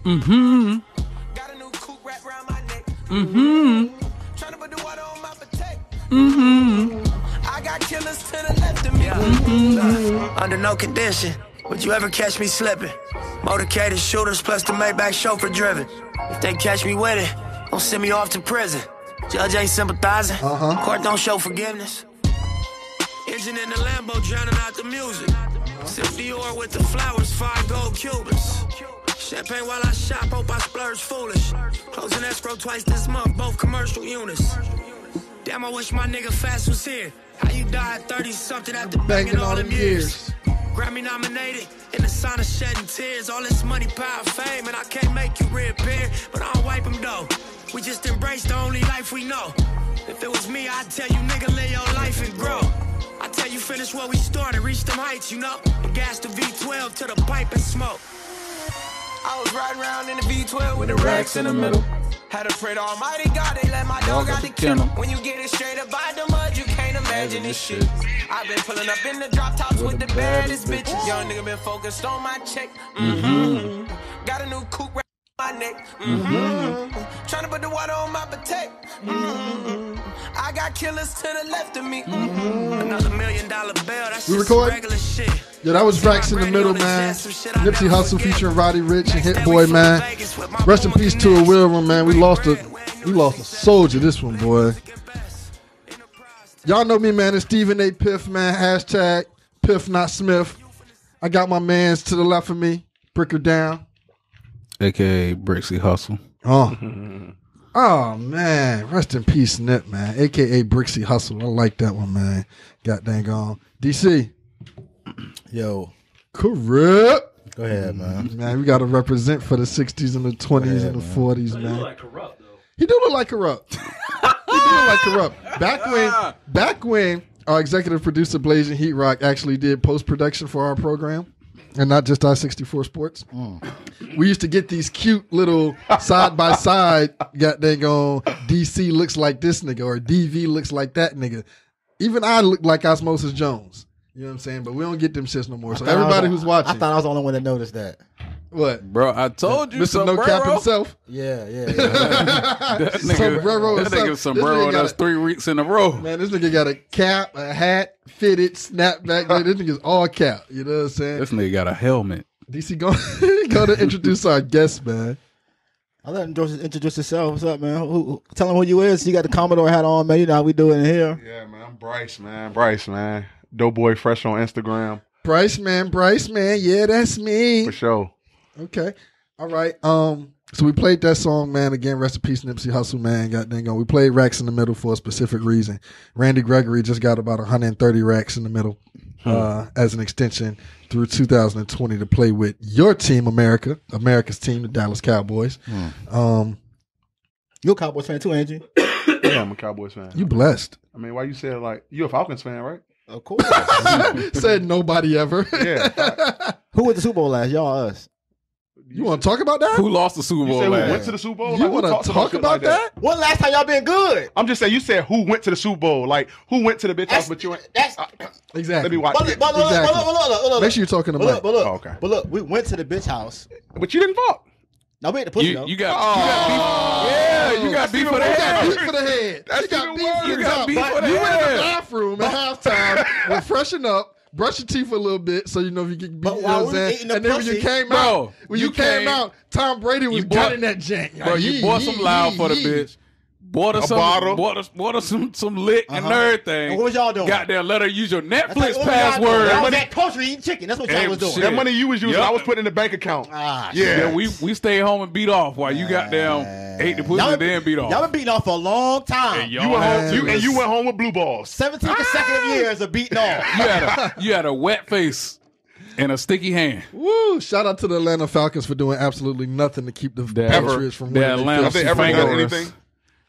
Mm-hmm. Mm-hmm. Mm-hmm. I got killers to the left of me. Mm-hmm. Under no condition would you ever catch me slipping. Motorcaded shooters plus the Maybach chauffeur driven. If they catch me with it, don't send me off to prison. Judge ain't sympathizing. Court don't show forgiveness. Engine in the Lambo drowning out the music. Sip Dior with the flowers, 5 gold Cubans. Champagne while I shop, hope I splurge foolish. Closing escrow twice this month, both commercial units. Damn, I wish my nigga Fast was here. How you died 30-something after banging all them years. Grammy nominated, in the sign of shedding tears. All this money, power, fame, and I can't make you reappear. But I'll wipe them though. We just embrace the only life we know. If it was me, I'd tell you, nigga, live your life and grow. I tell you, finish where we started, reach them heights, you know. And gas the V12 to the pipe and smoke. I was riding around in the V12 with the racks in the middle. Had to pray to Almighty God, they let my dog out the kennel. When you get it straight up by the mud, you can't imagine this shit. I've been pulling up in the drop tops with the baddest bitches. Young nigga been focused on my check. Got a new coupe right on my neck. Trying to put the water on my potato. I got killers to the left of me. Another $1 million bill, that's just regular shit. Yeah, that was Racks in the Middle, man. Nipsey Hussle featuring Roddy Ricch and Hit Boy, man. Rest in peace to a real one, man. We lost a soldier, this one, boy. Y'all know me, man. It's Stephen A. Piff, man. Hashtag Piff not Smith. I got my mans to the left of me. Bricker down. AKA Nipsey Hussle. Oh, man. Rest in peace, Nip, man. AKA Nipsey Hussle. I like that one, man. God dang on. DC. Yo. Corrupt. Go ahead, man. Man, we got to represent for the 60s and the 20s and the 40s, man. He look like Corrupt, though. He do look like Corrupt. He do look like Corrupt. Back when our executive producer, Blazing Heat Rock, actually did post-production for our program, and not just our 64 Sports. We used to get these cute little side-by-side, goddamn on DC looks like this nigga, or DV looks like that nigga. Even I look like Osmosis Jones. You know what I'm saying? But we don't get them shits no more. So everybody who's watching. I thought I was the only one that noticed that. What? Bro, I told you, Mr. No Cap himself? Yeah. That nigga sombrero does 3 weeks in a row. Man, this nigga got a cap, a hat, fitted, snapback. This nigga's all cap. You know what I'm saying? This nigga got a helmet. DC, go to introduce our guest, man. I'll let him introduce himself. What's up, man? Tell him who you is. You got the Commodore hat on, man. You know how we do it in here. Yeah, man. I'm Bryce, man. Doughboyfrsh on Instagram. Bryce, man. Yeah, that's me. For sure. Okay. All right. So we played that song, man. Again, rest in peace, Nipsey Hussle, man. God dang on. We played Racks in the Middle for a specific reason. Randy Gregory just got about 130 racks in the middle as an extension through 2020 to play with your team, America's team, the Dallas Cowboys. You're a Cowboys fan too, ain't you? Yeah, I'm a Cowboys fan. You blessed. I mean, why you say it like you're a Falcons fan, right? Of course. Said nobody ever. Yeah. Who went to the Super Bowl last? Y'all or us? You want to talk about that? Who lost the Super Bowl Who last? went to the Super Bowl? You want to talk about that? When last time y'all been good? I'm just saying, you said who went to the Super Bowl. Like, who went to the bitch house, but you went. Exactly. Let me watch it. Look. Make sure you're talking to Mike. But look, Oh, okay. But look, we went to the bitch house. But you didn't fuck. No, we had the pussy, though. You got beef. Yeah, you got beef for the head. Beef for the head. That's You got even beef worse. for You the got top. beef for the You went in the head. bathroom at halftime, went freshen up, brush your teeth a little bit so you know if you get beat. But You know while what we I'm was saying? eating the And then when pussy, you came bro, out, you came out, Tom Brady was gunning that jank. Bro, you bought some loud for the bitch. Bought her some bottle. Bought her some lick and everything. And what was y'all doing? Goddamn, let her use your Netflix That's like, password. I was at kosher eating chicken. That's what y'all was doing. shit. That money you was using, Yep. I was putting in the bank account. Yeah, we stayed home and beat off while you goddamn ate the pussy and then beat off. Y'all been beating off for a long time. And You went home, you went home with blue balls. 17 consecutive years of beating off. You had a wet face and a sticky hand. Woo! Shout out to the Atlanta Falcons for doing absolutely nothing to keep the Patriots from winning. Atlanta Have they ever done anything?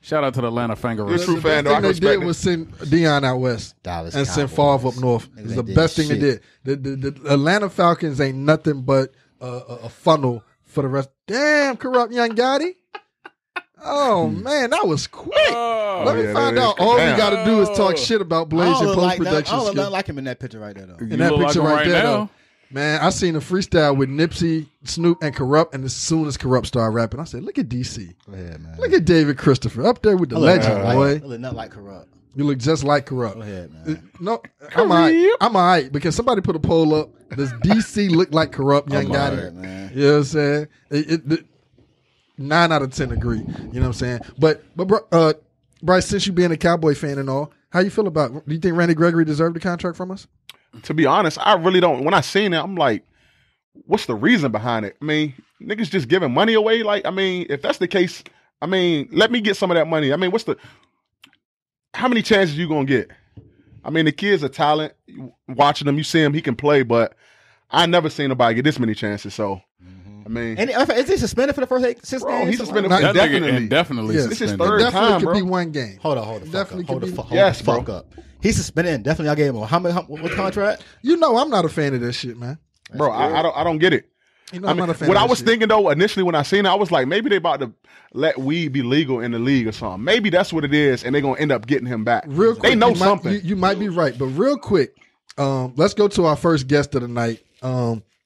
Shout out to the Atlanta Fangaroo. You're a true The fan, best though. I thing they respect did it. was send Deion out west Dallas and send Cowboys. Favre up north. It was the did best thing they shit. did. The Atlanta Falcons ain't nothing but a funnel for the rest. Damn, Corrupt Young Gotti. Oh, man, that was quick. Let me find out. All we got to do is talk shit about I Blaze don't and look like post-production I don't look skills. like him in that picture right there, though. You that look picture like him right there, now. Man, I seen a freestyle with Nipsey, Snoop, and Corrupt, and as soon as Corrupt started rapping, I said, look at DC. Go ahead, man. Look at David Christopher up there with the legend, boy. You look not like Corrupt. You look just like Corrupt. Go ahead, man. No, I'm all right because somebody put a poll up. Does DC look like Corrupt, young guy? Man. You know what I'm saying? 9 out of 10 agree. You know what I'm saying? But Bryce, since you being a Cowboy fan and all, how you feel about it? Do you think Randy Gregory deserved the contract from us? To be honest, I really don't. When I seen it, I'm like, what's the reason behind it? I mean, niggas just giving money away. Like, I mean, if that's the case, I mean, let me get some of that money. I mean, how many chances you gonna get? I mean, the kid's a talent. Watching him, you see him, he can play, but I never seen nobody get this many chances. So, I mean, And is he suspended for the first 6 bro, games? he's suspended That nigga indefinitely. indefinitely Yes. This is suspended. third It definitely time, could bro. be one game. Hold on, hold the Definitely fuck up. could Hold be- the Yes, fuck bro. up. He's suspended indefinitely. I gave him what contract? You know I'm not a fan of that shit, man. Bro, I don't get it. You know I I'm mean, not a fan what of I that was shit. thinking though, initially when I seen it, I was like, maybe they about to let weed be legal in the league or something. Maybe that's what it is, and they're gonna end up getting him back. Real quick, they know you might- something. you might be right, but real quick, let's go to our first guest of the night.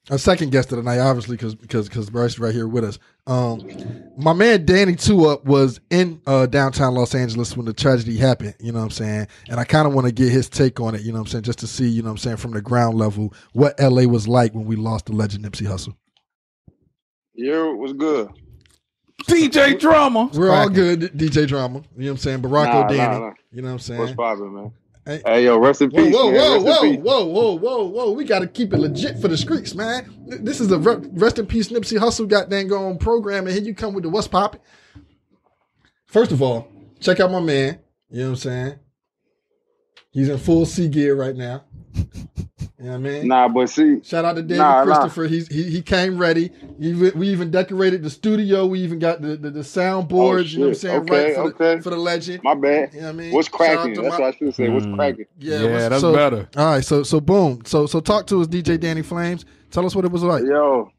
Our second guest of the night, obviously, because Bryce is right here with us. My man Danny Two Up was in downtown Los Angeles when the tragedy happened. You know what I'm saying? And I kind of want to get his take on it. You know what I'm saying? Just to see, you know what I'm saying, from the ground level, what LA was like when we lost the legend Nipsey Hussle. Yeah, it was good. DJ Drama. We're all good, DJ Drama. You know what I'm saying? Barack Danny. Nah. You know what I'm saying? What's poppin', man? Hey. Hey, yo, rest in peace, Whoa, man. whoa, Rest in whoa, peace. whoa. We got to keep it legit for the streets, man. This is a rest in peace Nipsey Hussle goddamn going program, and here you come with the what's poppin'. First of all, check out my man. You know what I'm saying? He's in full sea gear right now. You know what I mean? Nah, but see, Shout out to David Christopher. He came ready. We even decorated the studio. We even got the soundboards. You know what I'm saying? Okay, right for the legend. my bad. You know what I mean? What's Shout out cracking? to That's what I should say. What's cracking? Yeah, that's better. All right, so boom. So talk to us, DJ Danny Flames. Tell us what it was like. Yo,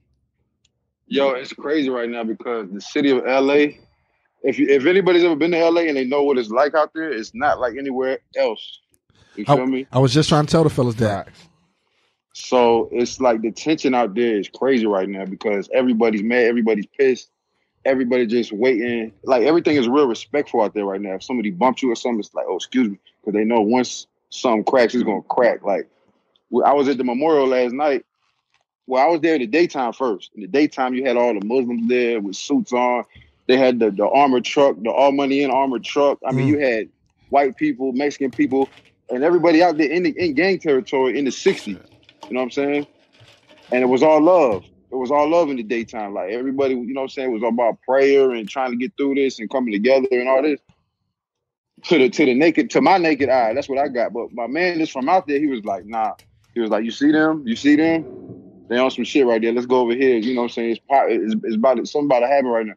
it's crazy right now because the city of LA. If anybody's ever been to LA and they know what it's like out there, it's not like anywhere else. You feel me? I was just trying to tell the fellas that. So it's like the tension out there is crazy right now because everybody's mad, everybody's pissed, everybody just waiting. Like everything is real respectful out there right now. If somebody bumped you or something, it's like, oh, excuse me, because they know once something cracks, it's gonna crack. Like I was at the memorial last night. Well, I was there in the daytime first. In the daytime, you had all the Muslims there with suits on. They had the armored truck, the all money in armored truck. I mean, you had white people, Mexican people, and everybody out there in gang territory in the 60s. You know what I'm saying? And it was all love. It was all love in the daytime. Like everybody, you know what I'm saying, it was all about prayer and trying to get through this and coming together and all this. To my naked eye, that's what I got. But my man is from out there, he was like, nah. He was like, you see them? They on some shit right there. Let's go over here. You know what I'm saying? Something about to happen right now.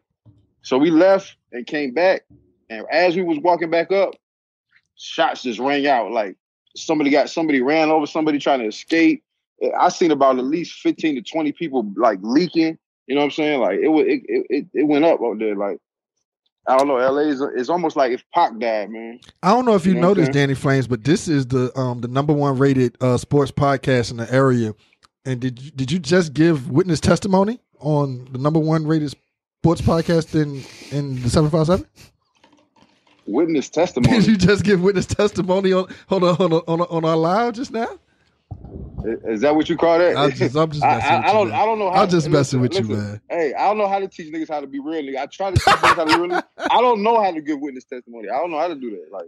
So we left and came back. And as we was walking back up, shots just rang out. Like somebody ran over somebody trying to escape. I seen about at least 15 to 20 people like leaking. You know what I'm saying? Like it went up out there. Like I don't know. LA is almost like if Pac died, man. I don't know if you know what I'm noticed, saying? Danny Flames, but this is the number one rated sports podcast in the area. And did you just give witness testimony on the number one rated sports podcast in the 757? Witness testimony. Did you just give witness testimony on our live just now? Is that what you call that? I'm just messing with you, man. I don't know how. I'm just messing with you, listen, man. Hey, I don't know how to teach niggas how to be real. Nigga. I try to teach niggas how to be real. I don't know how to give witness testimony. I don't know how to do that. Like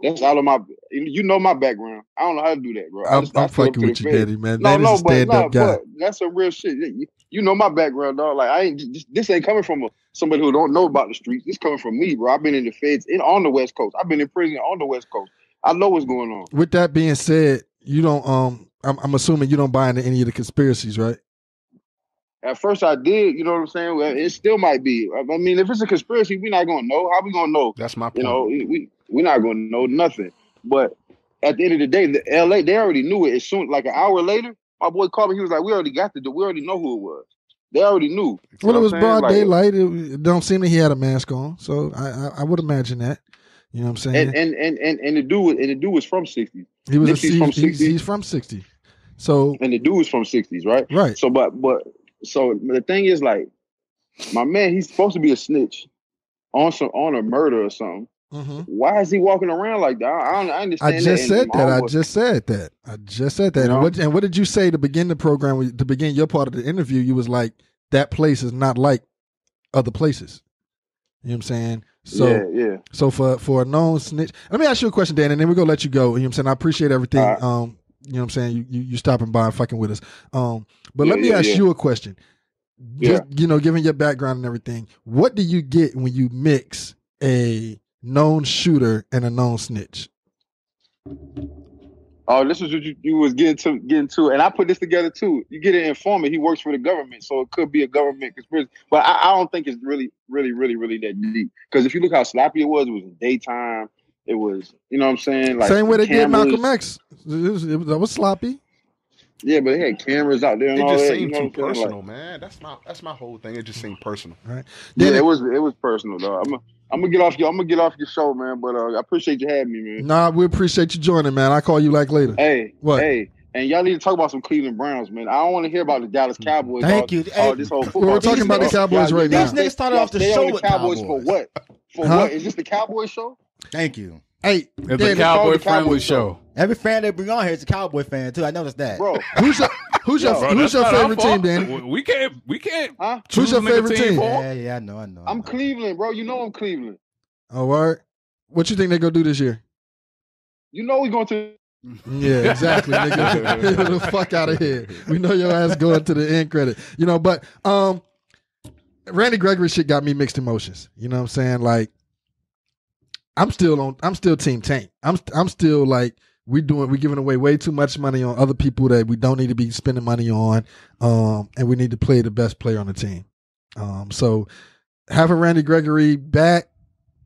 that's out of my. You know my background. I don't know how to do that, bro. I'm fucking with you, Danny, man. Danny's a stand-up guy. But that's some real shit. You know my background, dog. Like this ain't coming from somebody who don't know about the streets. This coming from me, bro. I've been in the feds on the West Coast. I've been in prison on the West Coast. I know what's going on. With that being said, you don't I'm assuming you don't buy into any of the conspiracies, right? At first I did, you know what I'm saying? Well, it still might be. I mean, if it's a conspiracy, we're not gonna know. How we gonna know? That's my point. You know, we're not gonna know nothing. But at the end of the day, the LA, they already knew it. As soon, like an hour later, my boy called me. He was like, "We already know who it was. They already knew." Well, it was broad like, daylight. It don't seem that he had a mask on, so I would imagine that. You know what I'm saying? And the dude was from 60. He was from 60. He's from 60. So and the dude's from 60s, right? Right. So, so the thing is, like, my man, he's supposed to be a snitch on a murder or something. mm-hmm. Why is he walking around like that? I understand. I just said that. I just said that. You know? And what did you say to begin the program? To begin your part of the interview, you was like, that place is not like other places. You know what I'm saying? So, yeah. So for a known snitch, let me ask you a question, Dan, and then we're gonna let you go. You know what I'm saying? I appreciate everything. Right. You know what I'm saying? You stopping by and fucking with us. But let me ask you a question. Just, given your background and everything, what do you get when you mix a known shooter and a known snitch? Oh, this is what you was getting to, and I put this together too. You get an informant; he works for the government, so it could be a government conspiracy. But I don't think it's really that deep. Because if you look how sloppy it was in daytime. It was, you know what I'm saying? Like same way they did Malcolm X. That was sloppy. Yeah, but they had cameras out there and all that. It just seemed too personal, personal, man. That's my whole thing. It just seemed personal. Right. Yeah, it was personal, though. I'm gonna get off your show, man. But I appreciate you having me, man. Nah, we appreciate you joining, man. I'll call you like later. Hey, what? Hey, and y'all need to talk about some Cleveland Browns, man. I don't want to hear about the Dallas Cowboys. Thank you. This whole football. We're talking about the Cowboys right now. These niggas started off the show with Cowboys for what? What? Is this the Cowboys show? Thank you. Hey, it's a Cowboy friendly show. Every fan they bring on here is a Cowboy fan too. I noticed that. Bro, who's your favorite team, Danny? We can't. Huh? Who's your favorite team? Yeah, I know. I'm Cleveland, bro. You know I'm Cleveland. Oh, all right. What you think they gonna do this year? You know we going to. Yeah, exactly. Nigga. Get the fuck out of here. We know your ass going to the end credit. But Randy Gregory shit got me mixed emotions. You know what I'm saying? Like, I'm still Team Tank. I'm still like, we're giving away way too much money on other people that we don't need to be spending money on. And we need to play the best player on the team. So having Randy Gregory back,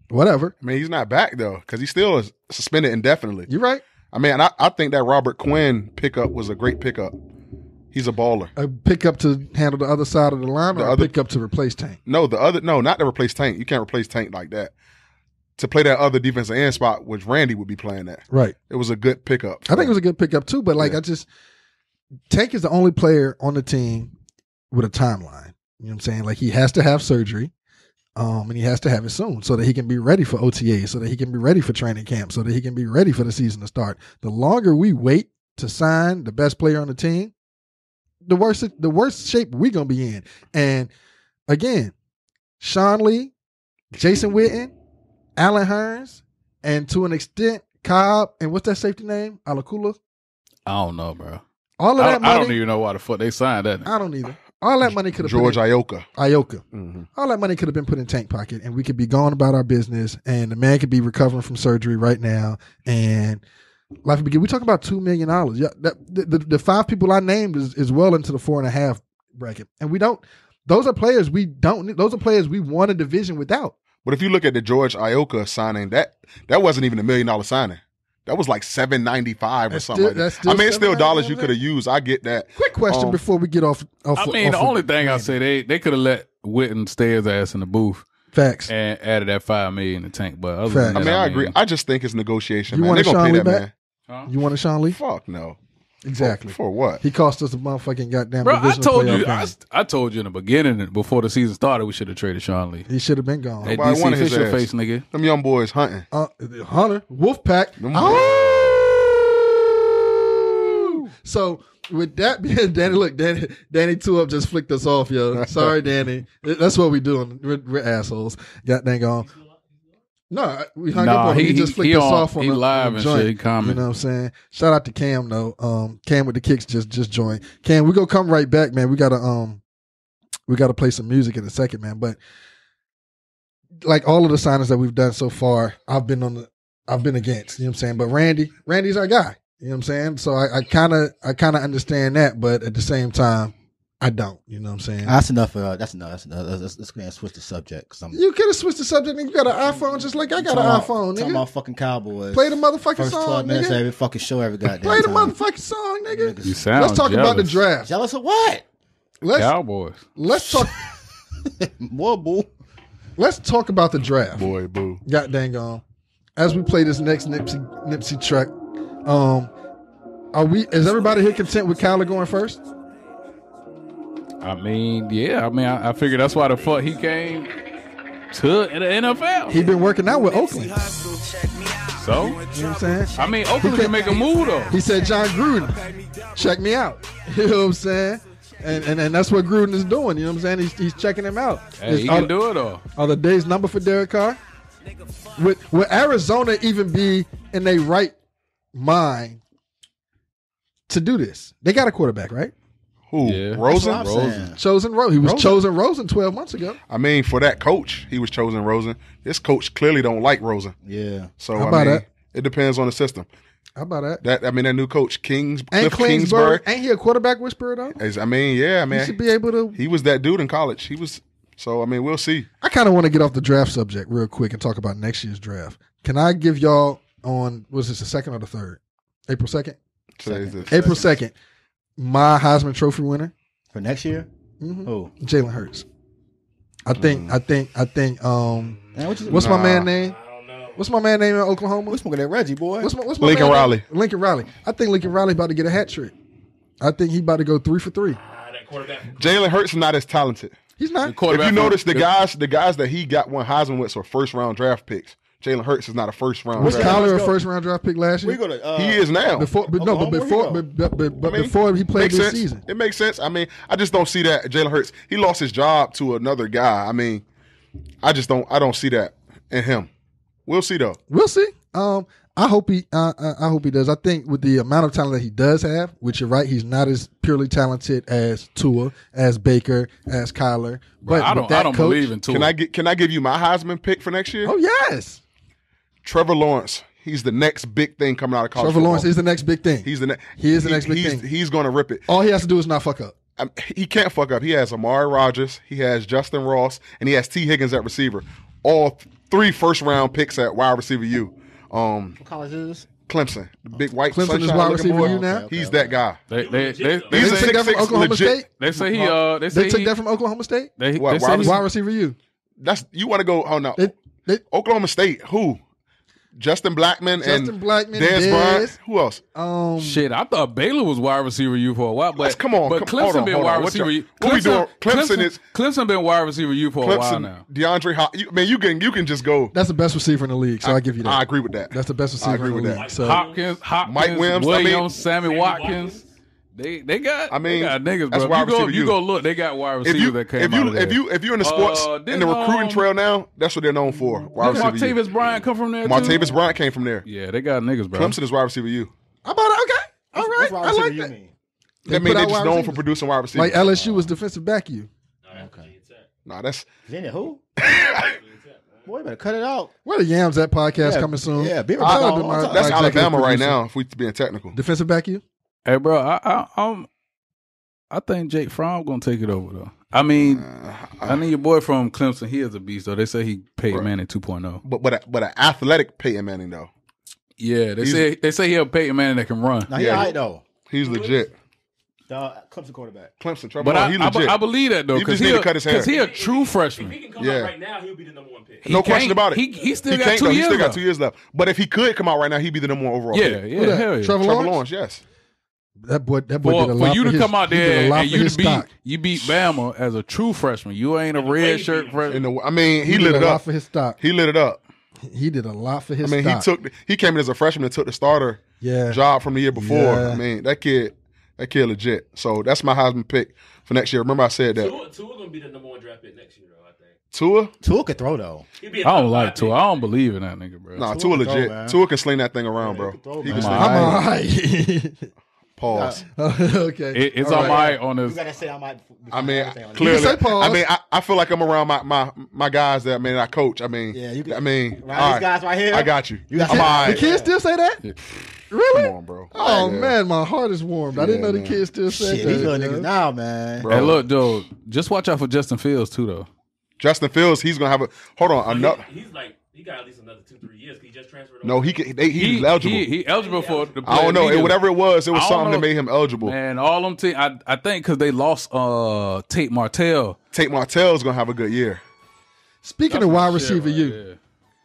whatever. I mean, he's not back though, because he still is suspended indefinitely. You're right. I mean, I think that Robert Quinn pickup was a great pickup. He's a baller. A pickup to handle the other side of the line, or a pickup to replace Tank? No, not to replace Tank. You can't replace Tank like that. To play that other defensive end spot, which Randy would be playing at. Right. It was a good pickup. I think it was a good pickup too, but Tank is the only player on the team with a timeline. You know what I'm saying? Like, he has to have surgery, and he has to have it soon so that he can be ready for OTA, so that he can be ready for training camp, so that he can be ready for the season to start. The longer we wait to sign the best player on the team, the worse shape we're going to be in. And again, Sean Lee, Jason Witten, Allen Hurns, and to an extent, Cobb, and what's that safety name? Alakula? I don't know, bro. All of that money. I don't even know why the fuck they signed that. I don't either. All that money could have George Ioka. Mm-hmm. All that money could have been put in Tank pocket, and we could be going about our business, and the man could be recovering from surgery right now, and life would begin. We talking about $2 million. Yeah, the five people I named is well into the 4.5 bracket, and we don't. Those are players we don't need. Those are players we won a division without. But if you look at the George Ioka signing, that wasn't even $1 million signing. That was like $795 or something like that. I mean, it's still dollars you could have used. I get that. Quick question before we get off. The only thing I say, they could have let Witten stay his ass in the booth. Facts. And added that $5 million in the tank. But other Facts. than that, I agree. I just think it's negotiation. You man. want They're Sean gonna Lee pay that back? man. You want a Sean Lee? Fuck no. Exactly. For what? He cost us a motherfucking goddamn bro, division. I told you in the beginning, before the season started, we should have traded Sean Lee. He should have been gone. Hey, Nobody wanted DC, his fix your ass. face, nigga. Them young boys hunting. Hunter, Wolfpack. So with that being, Danny 2 Up just flicked us off, yo. Sorry, Danny. That's what we doing. We're assholes. Got dang on. No, we hung up on him. He just flicked us off on he the live and joint. shit. He comment. You know what I'm saying? Shout out to Cam though. Cam with the kicks just joined. Cam, we gonna come right back, man. We gotta play some music in a second, man. But like all of the signings that we've done so far, I've been against. You know what I'm saying? But Randy's our guy. You know what I'm saying? So I kind of understand that, but at the same time, I don't. You know what I'm saying? That's enough. That's enough. Let's go ahead and switch the subject. You could have switched the subject, nigga. You got an iPhone just like I got an iPhone, nigga. Talking about fucking Cowboys. Play the motherfucking First song, 12 minutes nigga. of every fucking show, every goddamn Play the time. motherfucking song, nigga. You sound Let's talk about the jealous. draft. Jealous of what? Cowboys. Let's talk. Boy, boo. Let's talk about the draft. Boy, boo. God dang on. As we play this next Nipsey track, Is everybody here content with Kyler going first? I mean, yeah. I mean, I figured that's why the fuck he came to the NFL. He been working out with Oakland. So, You know what I'm saying? I mean, Oakland can make a move though. He said, John Gruden, check me out. You know what I'm saying? And that's what Gruden is doing. You know what I'm saying? He's checking him out. Hey, he can do it though. Are the days number for Derek Carr? Would Arizona even be in their right mind to do this? They got a quarterback, right? Who? Yeah. Rosen? Chosen Rosen. He was chosen Rosen 12 months ago. I mean, for that coach, he was chosen Rosen. This coach clearly don't like Rosen. Yeah. So How about that? It depends on the system. How about that? That new coach, Cliff Ain't Kingsbury. Ain't he a quarterback whisperer though? He should be able to. He was that dude in college. He was. So we'll see. I kind of want to get off the draft subject real quick and talk about next year's draft. Can I give y'all on was this the 2nd or the 3rd? April 2nd. Today's the April 2nd. My Heisman Trophy winner. For next year? Mm-hmm. Who? Jalen Hurts. I think. Man, What's my man name? What's my man name in Oklahoma? We smoking that Reggie, boy. What's my Lincoln man Riley. name? Lincoln Riley. I think Lincoln Riley about to get a hat trick. I think he about to go 3 for 3. Jalen Hurts is not as talented. He's not. If you notice, the guys that he got one Heisman with were first round draft picks. Jalen Hurts is not a first round. Was draft. Kyler a first round draft pick last year? He is now. Before he played this season. It makes sense. I mean, I just don't see that Jalen Hurts. He lost his job to another guy. I mean, I don't see that in him. We'll see though. We'll see. I hope he does. I think with the amount of talent that he does have, which you're right, he's not as purely talented as Tua, as Baker, as Kyler. But I don't believe in Tua. Can I give you my Heisman pick for next year? Oh yes. Trevor Lawrence. He's the next big thing coming out of college. Trevor Lawrence is the next big thing. He is the next big thing. He's going to rip it. All he has to do is not fuck up. He can't fuck up. He has Amari Rodgers, he has Justin Ross, and he has T. Higgins at receiver. All 3 first-round picks at wide receiver U. What college is this? Clemson, the big white Clemson is wide receiver U now. He's that guy. They He's They a took that from 6'6" Oklahoma legit. State. They say he. They took that from Oklahoma State. They What, say Wide receiver U. That's you want to go? Oh no, They Oklahoma State. Who? Justin Blackman and Blackman, Dez Bryant. Who else? Shit, I thought Baylor was wide receiver U for a while, but Come on, but hold Clemson on, been hold on. wide What receiver. y'all- what we doing? Clemson been wide receiver U for a while now. DeAndre Hopkins. You can just go. That's the best receiver in the league, so I give you that. I agree with that. That's the best I receiver agree in the with league. that. So Hopkins, Mike Williams, Sammy Watkins. They got niggas, that's bro. wide receiver You U. go look, they got wide receivers that came out of there. If you're in the sports in the recruiting trail now, that's what they're known for. Wide Didn't receiver U. Martavis Bryant come from there too? Martavis Bryant came from there. Yeah, they got niggas, bro. Clemson is wide receiver U. how about it? Okay, all right, What's wide I receiver like you that. mean? That means put they're out just wide known for receivers. producing wide receivers. Like LSU was defensive back you. Nah, that's Then who? Boy, you better cut it out. Where the Yams at podcast coming soon? Yeah, Beaver I'll Dog. do my- that's my executive Alabama right producer. now. If we being technical, Defensive back you? Hey, bro, I think Jake Fromm gonna take it over though. I mean, I need your boy from Clemson. He is a beast though. They say he Peyton Manning 2.0. but an athletic Peyton Manning though. Yeah, they say he a Peyton Manning that can run. Now he all right though. He's legit. The Clemson quarterback. Clemson, Trevor But Lawrence, he legit. I believe that though He because just need to cut his hair. he a true freshman. If he can come Yeah. out right now, he'll be the number 1 pick. No question about it. He still He got can't 2 though. He years. still got left. 2 years left. But if he could come out right now, he'd be the number 1 overall Yeah, pick. yeah, hell yeah. Trevor Trevor Lawrence? Lawrence, yes. That boy did a For lot you for to his- come out he did a there lot and for his stock. you beat Bama as a true freshman. You ain't a red shirt freshman. I mean, he lit did it a lot up. for his stock. He lit it up. He did a lot for I his mean, stock. he came in as a freshman and took the starter job from the year before. Yeah. I mean, that kid legit. So that's my Heisman pick for next year. Remember I said that. Tua gonna be the number 1 draft pick next year, though. I think. Tua Tua could throw though. He'll be a I don't top like 5 Tua. pick. I don't believe in that nigga, bro. Nah, Tua Tua can throw, legit. man. Tua can sling that thing around, Yeah, bro. he can throw, He man. can sling I'm that. all right. Pause. Okay. It's All on right. my on You his. gotta say I might. I mean, You clearly. can say pause. I mean, I feel like I'm around my guys that I coach. I mean, Yeah, you can- I mean, Right, all these guys right here. I got you. You got- I'm all The right. kids still say that? Really? Come on, bro. Oh Yeah. man, my heart is warmed. I didn't Yeah, know the man. kids still say Shit, that. these little man. niggas now, man. Bro. Hey, look, Joe. Just watch out for Justin Fields too, though. Justin Fields, he's gonna have a. Hold on, another. He's like, he got at least another 2-3 years. 'Cause he just transferred. No, over. he's eligible. He eligible for the. I don't know. Whatever it was I don't something know. that made him eligible. Man, all them teams. I think because they lost Tate Martell. Tate Martell's gonna have a good year. Speaking of wide receiver, you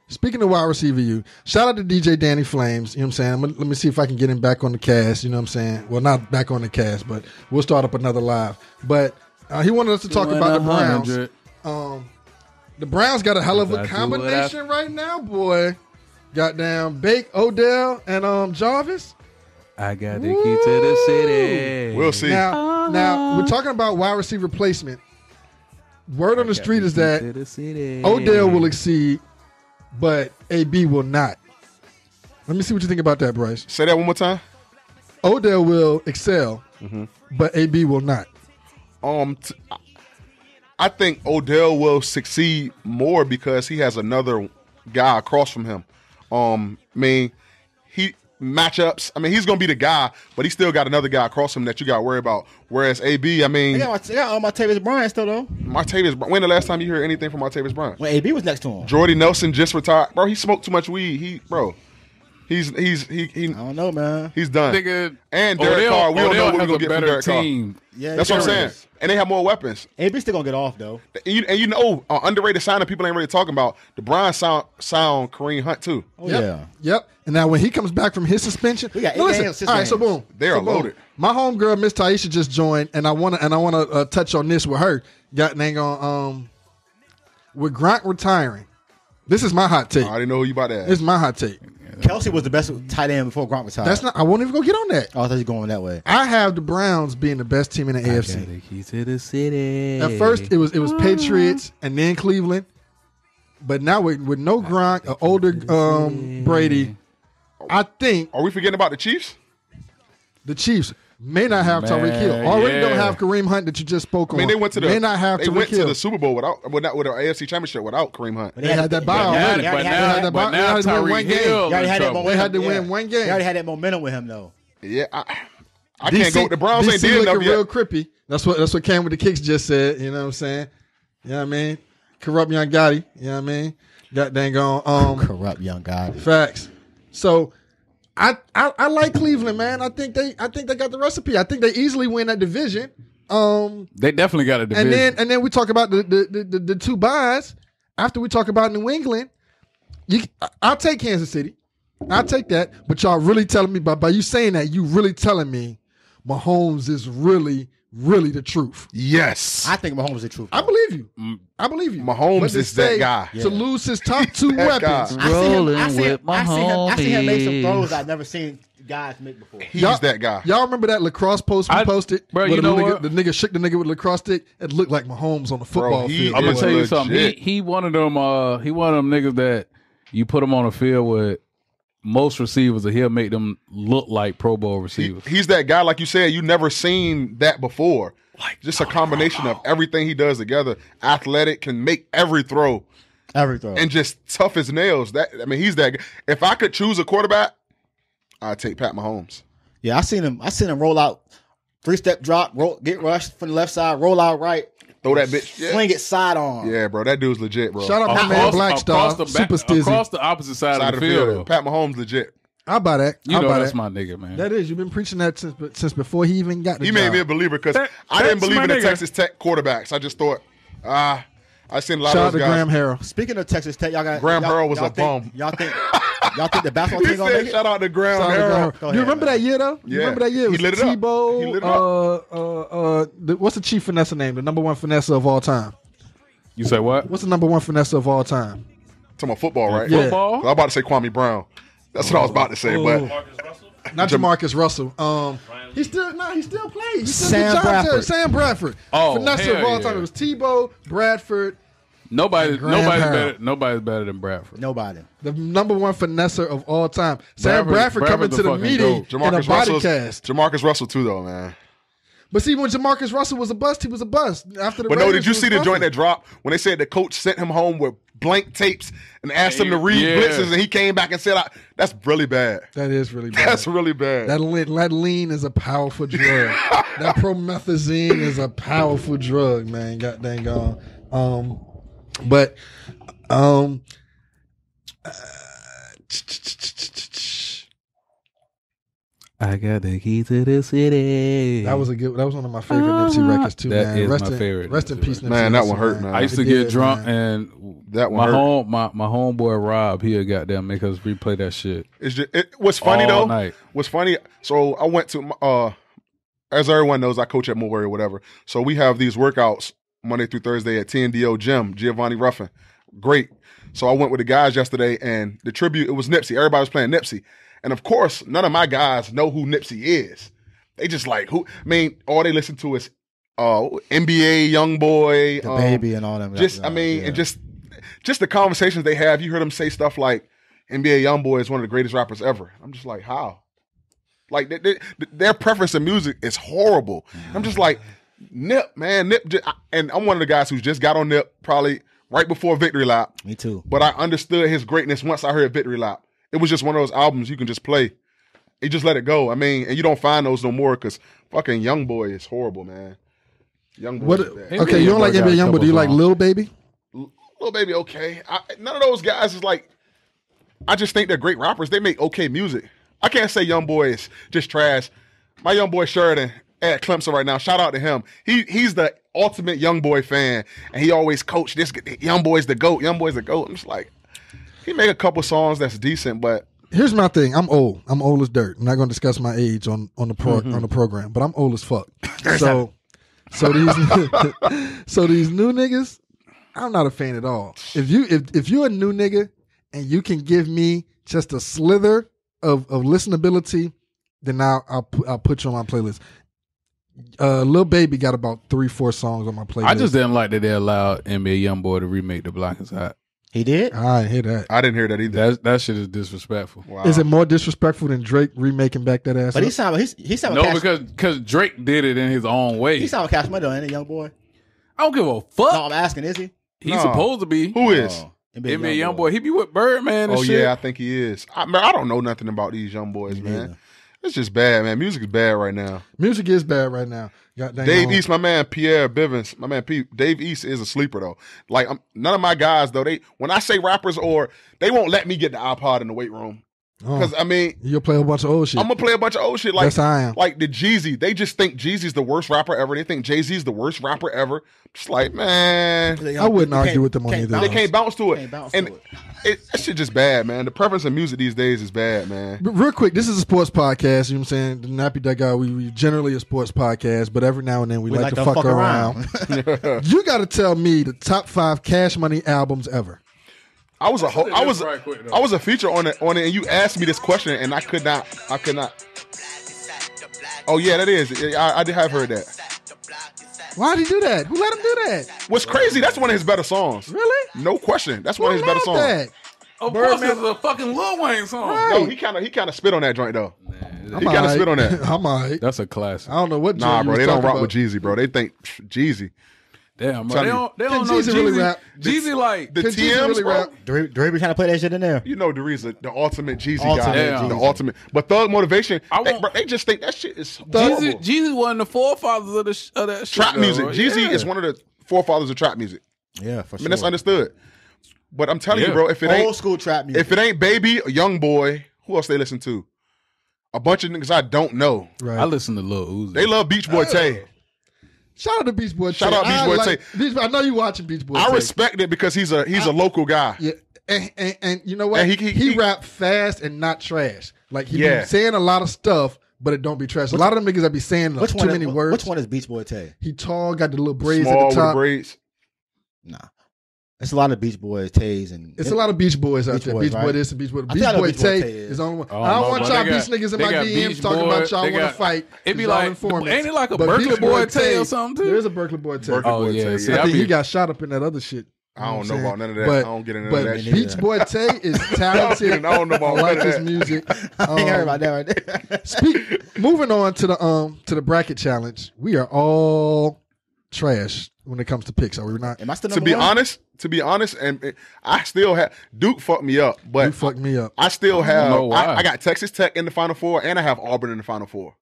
Speaking of wide receiver, shout out to DJ Danny Flames. You know what I'm saying? Let me see if I can get him back on the cast. You know what I'm saying? Well, not back on the cast, but we'll start up another live. But he wanted us to talk about the Browns. The Browns got a hell of a combination right now, boy. Goddamn, Bake, Odell, and Jarvis. I got the key to the city. We'll see. Now we're talking about wide receiver placement. Word on the street is that Odell will exceed, but AB will not. Let me see what you think about that, Bryce. Say that one more time. Odell will excel, but AB will not. I think Odell will succeed more because he has another guy across from him. Matchups. I mean, he's gonna be the guy, but he still got another guy across him that you got to worry about. Whereas AB, I mean, they got Martavis Bryant still though. When the last time you heard anything from Martavis Bryant? When AB was next to him. Jordy Nelson just retired, bro. He smoked too much weed. He's I don't know, man. He's done. Nigga, and Derek Carr, we don't know what we're gonna get from Derek team. Carr. Yeah, that's what I'm saying. And they have more weapons. AB still gonna get off though. And you know, underrated signing people ain't really talking about. The Browns sound Kareem Hunt too. Oh yeah. Yep. And now when he comes back from his suspension, we got listen. All right, so boom, they are loaded. My homegirl Miss Taisha just joined, and I wanna touch on this with her. With Gronk retiring. This is my hot take. I already know who you about to ask. This is my hot take. Kelsey was the best tight end before Gronk retired. That's not. I won't even go get on that. Oh, I thought you were going that way. I have the Browns being the best team in the AFC. Got the key to the city. At first, it was Patriots and then Cleveland, but now with no Gronk, an older Brady, I think. Are we forgetting about the Chiefs? The Chiefs may not have Tyreek Hill. Already don't have Kareem Hunt that you just spoke on. I mean, they went to the Super Bowl with the AFC Championship without Kareem Hunt. They had that bye already. But now Tyreek Hill. They had to win one game. They already had that momentum with him though. Yeah, I can't go. The Browns ain't did enough yet. Real crippy. That's what Cam with the Kicks just said. You know what I'm saying? You know what I mean? Corrupt young Gotti. You know what I mean? Got dang on. Corrupt young Gotti. Facts. So. I like Cleveland, man. I think they got the recipe. I think they easily win that division. They definitely got a division. And then we talk about the two buys. After we talk about New England, I'll take Kansas City. I'll take that. But y'all really telling me by you saying that, you really telling me Mahomes is really the truth. Yes. I think Mahomes is the truth. I believe you. Mahomes is that guy. To lose his top two weapons. I see him make some throws I've never seen guys make before. He's that guy. Y'all remember that lacrosse post we posted? Bro, you know what? The nigga shook the nigga with a lacrosse stick. It looked like Mahomes on the football field. I'm gonna tell you something. He one of them niggas that you put him on a field with most receivers, and he'll make them look like Pro Bowl receivers. He's that guy, like you said, you never seen that before. Like just a combination of everything he does together. Athletic, can make every throw, and just tough as nails. He's that guy. If I could choose a quarterback, I'd take Pat Mahomes. Yeah, I seen him roll out, 3-step drop, get rushed from the left side, roll out right. Throw that bitch. Swing it sidearm. Yeah, bro. That dude's legit, bro. Shout out my man Black Star. Super stizzy. Across the opposite side of the field. Pat Mahomes legit. I'll buy that. That's my nigga, man. That is. You've been preaching that since before he even got the job. He made me a believer because I didn't believe in the Texas Tech quarterbacks. I just thought, I seen a lot of those guys. Graham Harrell. Speaking of Texas Tech, y'all got Graham Harrell was a bum. Y'all think the basketball team gonna make it? Shout out to Graham Harrell. You remember that year though? You remember that year? It was he lit it up. Tebow. What's the chief finesse name? The number one finesse of all time. You say what? What's the number one finesse of all time? Talking about football, right? Yeah. Football? I'm about to say Kwame Brown. That's what I was about to say, but not Jamarcus Russell. He still plays. He still Sam Bradford. Sam Bradford. Finesse of all time. It was Tebow, Bradford. Nobody's better than Bradford. Nobody. The number one finesser of all time. Sam Bradford coming to the meeting in a body cast. Jamarcus Russell too, though, man. But see, when Jamarcus Russell was a bust, he was a bust. After the But Raiders, no, did you see the joint that dropped when they said the coach sent him home with blank tapes and asked him to read blitzes, and he came back and said, "That's really bad." That is really bad. That's really bad. That lean is a powerful drug. That promethazine is a powerful drug, man. God dang on. I got the key to the city. That was one of my favorite Nipsey records too, That man. is rest my in, favorite Rest in Nipsey peace, Nipsey. Man, that Hussle, one hurt, man. man. I used to It get did, drunk man. and That one hurt. my homeboy Rob, he'll goddamn make us replay that shit. It's just what's funny all though. night. What's funny? So I went to as everyone knows, I coach at Mulberry or whatever. So we have these workouts Monday through Thursday at TNDO Gym, Giovanni Ruffin. Great. So I went with the guys yesterday, and the tribute, it was Nipsey. Everybody was playing Nipsey. And of course, none of my guys know who Nipsey is. They just like, all they listen to is NBA, Youngboy. The Baby and all them. And just the conversations they have. You heard them say stuff like, NBA Youngboy is one of the greatest rappers ever. I'm just like, how? Like, their preference in music is horrible. I'm just like, Nip, man. And I'm one of the guys who's just got on Nip probably right before Victory Lap. Me too. But I understood his greatness once I heard Victory Lap. It was just one of those albums you can just play. You just let it go. I mean, and you don't find those no more because fucking Youngboy is horrible, man. Youngboy is bad. Okay, you don't like NBA Youngboy. Do you like Lil Baby? Lil Baby, okay. None of those guys is like, I just think they're great rappers. They make okay music. I can't say Youngboy is just trash. My young boy Sheridan at Clemson right now, shout out to him. He's the ultimate Youngboy fan, and he always coached this. Youngboy's the GOAT. Youngboy's the GOAT. I'm just like, he made a couple songs that's decent, but here's my thing. I'm old. I'm old as dirt. I'm not going to discuss my age on the program, but I'm old as fuck. So these new niggas, I'm not a fan at all. If you're a new nigga and you can give me just a slither of listenability, then I'll put you on my playlist. Lil Baby got about 3-4 songs on my playlist. I just didn't like that they allowed NBA Youngboy to remake The Block Is Hot. He did? I didn't hear that. I didn't hear that either. That shit is disrespectful. Wow. Is it more disrespectful than Drake remaking back that ass? But up? he sound No, because Drake did it in his own way. He sound Cash Money, ain't it, young boy? I don't give a fuck. No, I'm asking, is he? He's supposed to be. Who is? Oh, NBA Youngboy. He be with Birdman and shit. Yeah, I think he is. I don't know nothing about these young boys, man. It's just bad, man. Music is bad right now. Music is bad right now. Dave East, my man Pierre Bivens, my man Dave East is a sleeper though. Like none of my guys though, when I say rappers they won't let me get the iPod in the weight room. Because I mean, you'll play a bunch of old shit. I'm gonna play a bunch of old shit. Like yes, I am. Like the Jeezy, they just think Jeezy's the worst rapper ever. They think Jay-Z's the worst rapper ever. Just like, man, I wouldn't argue with them on either. They can't bounce to it. That shit just bad, man. The preference in music these days is bad, man. But real quick, this is a sports podcast. You know what I'm saying? The Nappy Duck Guy, we generally a sports podcast, but every now and then we like to fuck around. You got to tell me the top 5 Cash Money albums ever. I was a feature on it, and you asked me this question, and I could not. Oh yeah, that is. I have heard that. Why'd he do that? Who let him do that? What's crazy? That's one of his better songs. Really? No question. That's one of his better songs. That? Of course, it's a fucking Lil Wayne song. Right. No, he kind of spit on that joint though. He kind of spit on that. I'm all right. That's a classic. I don't know what. Nah, bro, they don't rock with Jeezy. Jeezy, bro. They think Jeezy. Damn, bro. They don't know Jeezy really rap. Jeezy like the Can TMs, Jeezy really bro. rap? Dre be trying to play that shit in there. You know, Dre's the ultimate Jeezy Ultimate guy. Jeezy. The ultimate. But Thug Motivation, won't- they just think that shit is horrible. Jeezy one of the forefathers of that shit. Trap though, music. bro. Jeezy Yeah. is one of the forefathers of trap music. Yeah, for I sure. mean, that's understood. But I'm telling you, Yeah. bro, if it ain't Old school trap music. If it ain't Baby, a Young Boy, who else they listen to? A bunch of niggas I don't know. Right. I listen to Lil Uzi. They love Beach Boy Tay. Shout out to Beach Boy. Shout Tay. out Beach I Boy like- Tay. Beach Boy- I know you watching Beach Boy. I Tay. respect it because he's a local guy. Yeah, and you know what? And he rap fast and not trash. Like he Yeah. be saying a lot of stuff, but it don't be trash. A lot of them niggas that be saying Which too one? many words. Which one is Beach Boy Tay? He tall, got the little braids Small at with the the top. braids. Nah, it's a lot of Beach Boy Tays and It's a lot of Beach Boys out Beach there. Boys, Beach Boy right? this and Beach Boy. I Beach think I know Boy Beach Boy Tay Tay is is. on one. Oh, I don't no, want but y'all they beach got- niggas in they my got DMs Beach talking Boy, about y'all they want to got- fight. It be Y'all like, informants. ain't it like a But Berkeley Beach Boy Tay or something too? There is a Berkeley Boy Tay. Berkeley Oh, Boy yeah, Tay, see, I I think be- he got shot up in that other shit. I don't You know what I'm about none of saying? that. I don't get into but that shit. Beach Boy Tay is talented. I don't know about I like none of his that. music. I ain't heard about that right there. Moving on to the bracket challenge. We are all trash when it comes to picks. Are we not? Am I still To number be one? honest, and I still have Duke fucked me up, but You fucked me up. I still have. know why. I got Texas Tech in the Final Four, and I have Auburn in the Final Four.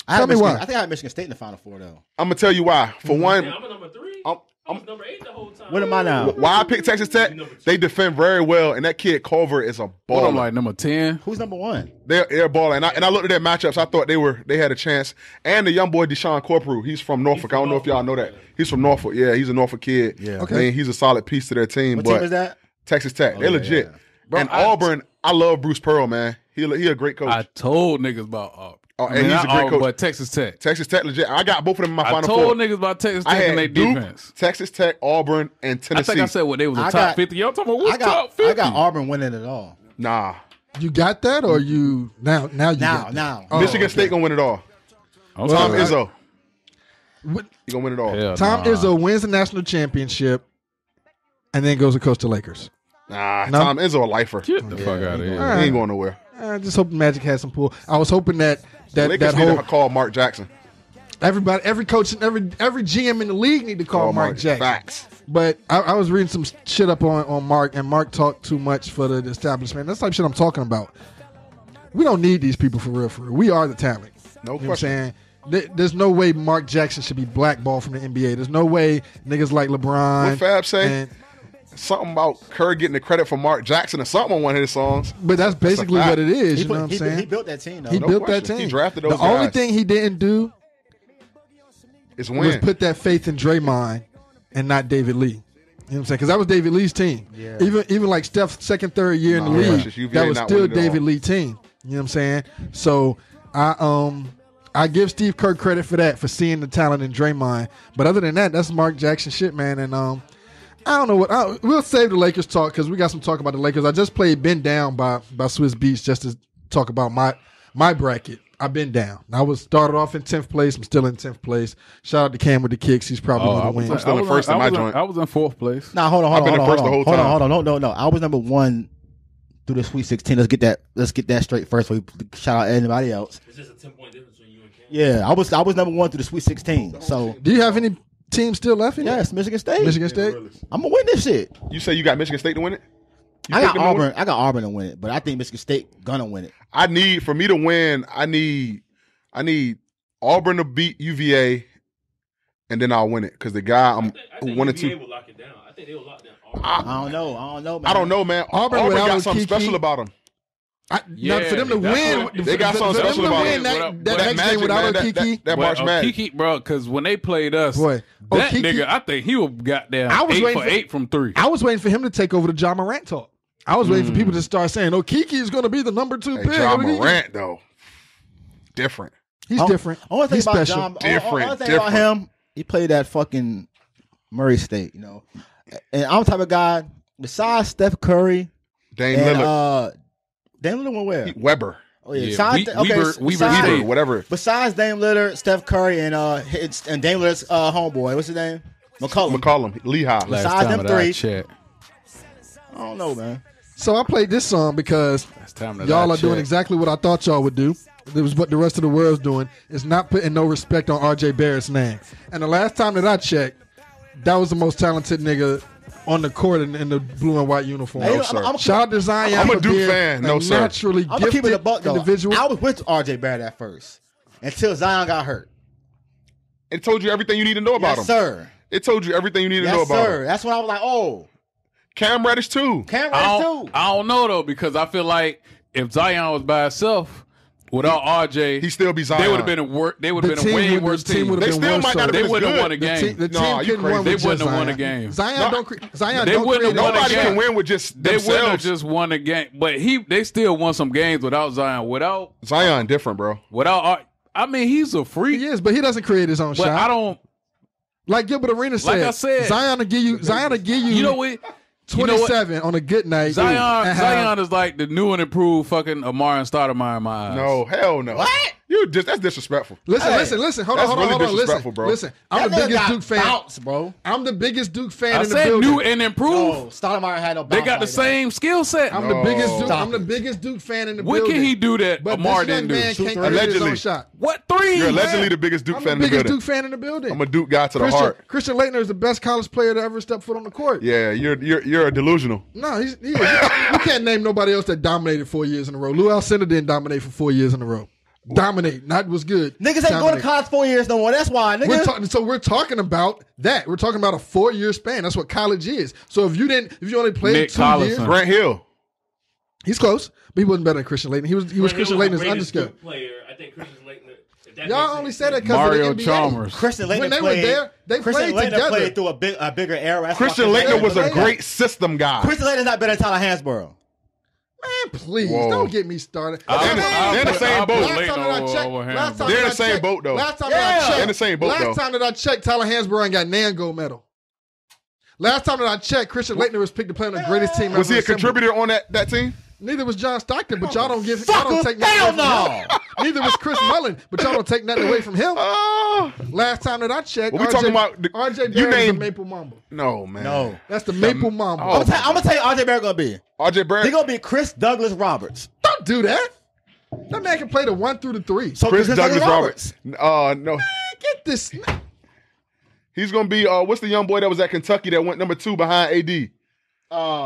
I had Tell me Michigan- why. I think I had Michigan State in the Final Four though. I'm gonna tell you why. For one, Yeah, I'm a number 3. I was number 8 the whole time. What am I now? Why I picked Texas Tech? They defend very well, and that kid Culver is a What I'm baller. like number 10. Who's number 1? They're baller, and I looked at their matchups. I thought they had a chance. And the young boy Deshaun Corporal, he's from Norfolk. I don't know if y'all know that. He's from Norfolk. Yeah, he's a Norfolk kid. Yeah. Okay. I mean, he's a solid piece to their team. What but team is that? Texas Tech, they're legit. yeah. Bro, and Auburn, I love Bruce Pearl, man. He a great coach. I told niggas about Auburn. Oh, and he's a great coach. But Texas Tech. Texas Tech, legit. I got both of them in my I Final told Four. niggas about Texas I Tech and had their Duke, defense. Texas Tech, Auburn, and I Tennessee. think I said they was the I top got- 50. Y'all talking about what's top 50? I got Auburn winning it all. Nah. You got that, or you now? Now you Now, got that? now. Oh, Michigan okay. State gonna win it all. I'm Tom sorry. Izzo. What- He gonna win it all. Hell Tom nah. Izzo wins the national championship, and then goes to coach the Lakers. Nah, No? Tom Izzo a lifer. Get the fuck out of here. All right. He ain't going nowhere. I just hope Magic had some pull. I was hoping that Lakers need to call Mark Jackson. every coach and every GM in the league need to call Mark Jackson. Facts. But I was reading some shit up on Mark, and Mark talked too much for the establishment. That's the type of shit I'm talking about. We don't need these people for real. We are the talent. No You know what I'm question. saying? There's no way Mark Jackson should be blackballed from the NBA. There's no way niggas like LeBron. What Fab say? and- Something about Kerr getting the credit for Mark Jackson or something on one of his songs. But that's basically fact. what it is. He, You know what I'm saying? he built that team, though. He No built that question. team. He drafted those The only guys. thing he didn't do It's was win. put that faith in Draymond and not David Lee. You know what I'm saying? Because that was David Lee's team. Yeah. Even like Steph's second, third year in the Nah, league, it's just UVA that was not still winning it David all. Lee team. You know what I'm saying? So I give Steve Kerr credit for that, for seeing the talent in Draymond. But other than that, that's Mark Jackson shit, man. And I don't know what we'll save the Lakers talk because we got some talk about the Lakers. I just played "Been Down" by Swiss Beats just to talk about my bracket. I've been down. I was started off in 10th place. I'm still in 10th place. Shout out to Cam with the kicks. He's probably Oh, going I to win. was, still in first in my joint. I was in 4th place. Nah, hold on. I've been in first the whole time. Hold on. No. I was number 1 through the Sweet 16. Let's get that straight first. So we shout out anybody else. It's just a 10-point difference between you and Cam. Yeah, I was number 1 through the Sweet 16. So Do you have any teams still left in yes, Michigan State. Michigan State? I'm gonna win this shit. You say you got Michigan State to win it? You I picked got them to win Auburn. it? I got Auburn to win it, but I think Michigan State gonna win it. For me to win, I need Auburn to beat UVA, and then I'll win it because the guy I think 1 and UVA 2. will lock it down. I think they will lock down Auburn. I don't know. Man. I don't know, man. Auburn Auburn without got something Kiki. special about them. Yeah, Not for them to that's win. what- They got something for them special to about win it. that That next magic, game without man, Kiki. that March Madness. Kiki, bro, because when they played us, Boy. that Kiki- nigga, I think he was goddamn I was 8 waiting for for- 8 from 3. I was waiting for him to take over the John Morant talk. I was waiting for people to start saying, "Oh, Kiki is going to be the number 2 Hey, pick." John Morant though, different. He's different. Only thing He's about special. John, Different, only thing about him, he played at fucking Murray State, you know. And I'm the type of guy, besides Steph Curry Dame and Lillard, Dame Lillard went where? Weber, Oh yeah, Yeah, besides, Weber besides, State. whatever. besides Dame Lillard, Steph Curry, and Dame Lillard's homeboy, what's his name? McCollum. McCollum, Lehigh. Last besides time them that I three- checked. I don't know, man. So I played this song because Last time that y'all I are doing checked. exactly what I thought y'all would do. It was what the rest of the world's doing. It's not putting no respect on R.J. Barrett's name. And the last time that I checked, that was the most talented nigga on the court in the blue and white uniform. Hey, sir. Shout out to Zion. I'm a for Duke being fan. No, sir. naturally I'm gonna keep it a gifted buck though. individual. I was with RJ Barrett at first until Zion got hurt. It told you everything you need to know about Yes, him. sir. It told you everything you need to know Yes, about sir. him. That's when I was like, oh, Cam Reddish too. Cam I Reddish don't, too. I don't know though because I feel like if Zion was by himself without RJ, He still be Zion. they would have been they would have been a way worse team. would They have been still worse. might not have They been as wouldn't have good. won a game. The team Nah, you couldn't crazy. win They with just wouldn't have won Zion. a game. Zion No. don't. Zion They don't wouldn't create have won a Nobody game. can win with just They wouldn't have themselves. just won a game, but they still won some games without Zion. Zion different, bro. I mean, he's a freak, He is, but he doesn't create his own but shot. I don't. Like Gilbert Arenas Like said. I said- Zion will give you. You know what? You know what? 27 on a good night. and have- Zion is like the new and improved fucking Amari and Stoudemire in my eyes. No, hell no. What? That's disrespectful. Listen, Hey, listen. Hold that's on. really Listen, disrespectful, bro. listen. I'm That the nigga biggest got Duke fan. bounce, bro. I'm the biggest Duke fan I in the said building. new and improved. No, Stoudemire had no bounce. They got the like that. same skill set. I'm the biggest Duke. Stop I'm the it. biggest Duke fan in the What building. can he do that But Amari this young didn't man do? can't create his Allegedly. own shot. What 3? You're allegedly the biggest Duke I'm fan the in the biggest building. Duke fan in the building. I'm a Duke guy to the heart. Christian Laettner is the best college player to ever step foot on the court. Yeah, you're a delusional. No, he is. You can't name nobody else that dominated 4 years in a row. Lou Alcindor didn't dominate for 4 years in a row. Dominate, not was good. Niggas ain't going to college 4 years no more. That's why, nigga. We're talking about that. We're talking about a 4-year span. That's what college is. So if you only played Nick 2 years, Collison. Grant Hill. he's close, but he wasn't better than Christian Laettner. He was Christian Laettner's underscore. Player, I think Christian Laettner. Y'all only said that because Mario of the NBA. Chalmers. Christian Laettner When they played, were there, they Christian played Laettner together. played through a bigger era. That's Christian why Laettner was a Laettner. great system guy. Christian Laettner's not better than Tyler Hansborough. Man, please Whoa. don't get me started. They're in the same boat. They're in the same boat, though. Last time They're that I in the same boat, though. Last time that I checked, Tyler Hansborough ain't got nan gold medal. Last time that I checked, Christian Laettner was picked to play on the greatest team. Was he ever a assembled. contributor on that team? Neither was John Stockton, but y'all don't give. Fucker, Y'all don't take hell nothing away from no. him. Neither was Chris Mullin, but y'all don't take nothing away from him. Last time that I checked, Well, we talking about RJ you Barrett is the named Maple Mamba. No, man. No. That's the Maple Mamba. Oh. I'm gonna tell you RJ Barrett gonna be. RJ Barrett. He gonna be Chris Douglas Roberts. Don't do that. That man can play the 1 through the 3. So Chris Douglas Roberts. No. Man, get this. He's gonna be what's the young boy that was at Kentucky that went number 2 behind AD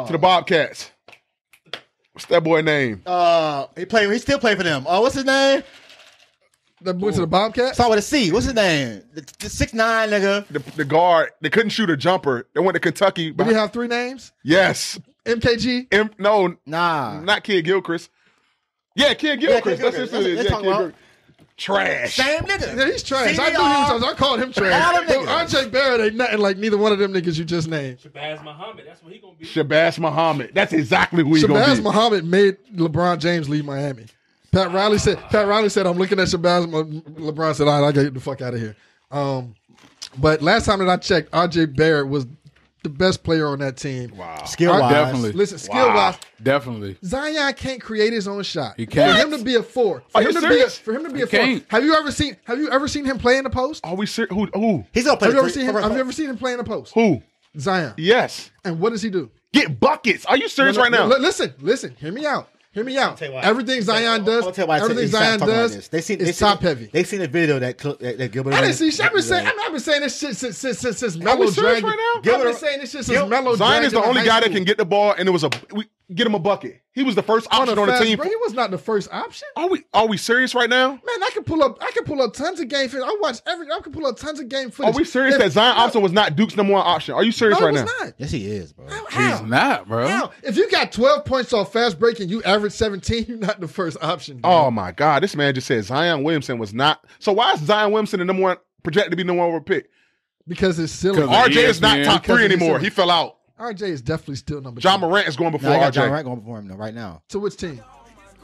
to the Bobcats? What's that boy name? He still playing for them. What's his name? That went to the Bobcats. Start with a C. What's his name? The 6'9" nigga. The guard. They couldn't shoot a jumper. They went to Kentucky. Did he have 3 names? Yes. MKG. No, Nah. not Kid Gilchrist. Yeah, Kid Gilchrist. Kid That's his Gilchrist. name. That's Yeah, what Kid they talking Gilchrist. Trash. Same nigga. Yeah, he's trash. CDR. I knew he was. I called him trash. All them niggas. RJ Barrett ain't nothing like neither one of them niggas you just named. Shabazz Muhammad. That's what he gonna be. Shabazz Muhammad. That's exactly who he's gonna Shabazz be. Muhammad made LeBron James leave Miami. Pat Riley said, I'm looking at Shabazz. LeBron said, all right, I gotta get the fuck out of here. But last time that I checked, RJ Barrett was the best player on that team. Wow. Skill-wise. Definitely. Listen, skill-wise, Definitely. Zion can't create his own shot. He can't. For him to be a 4. Are you serious? For him to be He a 4. can't. Have you ever seen him play in the post? Are we serious? Who? He's gonna play. Have you ever seen him play in the post? Who? Zion. Yes. And what does he do? Get buckets. Are you serious right now? Listen. Hear me out. tell you why. Everything Zion does, I'll tell you why everything Zion does, is top heavy. They seen the video that Gilbert. I didn't see. I've been saying this shit since Are Melo we serious dragged. right now? I've been saying this shit since Melo. Zion is the only guy that can can get the ball, and it was we get him a bucket. He was the first option on the team. He was not the first option. Are we serious right now? Man, I can pull up tons of game footage. I can pull up tons of game footage. Are we serious that Zion Austin was not Duke's number 1 option? Are you serious right now? Not. Yes, he is, bro. How? He's not, bro. How? If you got 12 points off fast break and you average 17, you're not the first option. Dude. Oh my God, this man just said Zion Williamson was not. So why is Zion Williamson the number 1 projected to be number 1 over pick? Because it's silly. Because RJ is not ESPN. top 3 Because he's anymore. silly. He fell out. RJ is definitely still number John 2. Morant is going before I got John RJ. Morant going before him though, right now. To which team?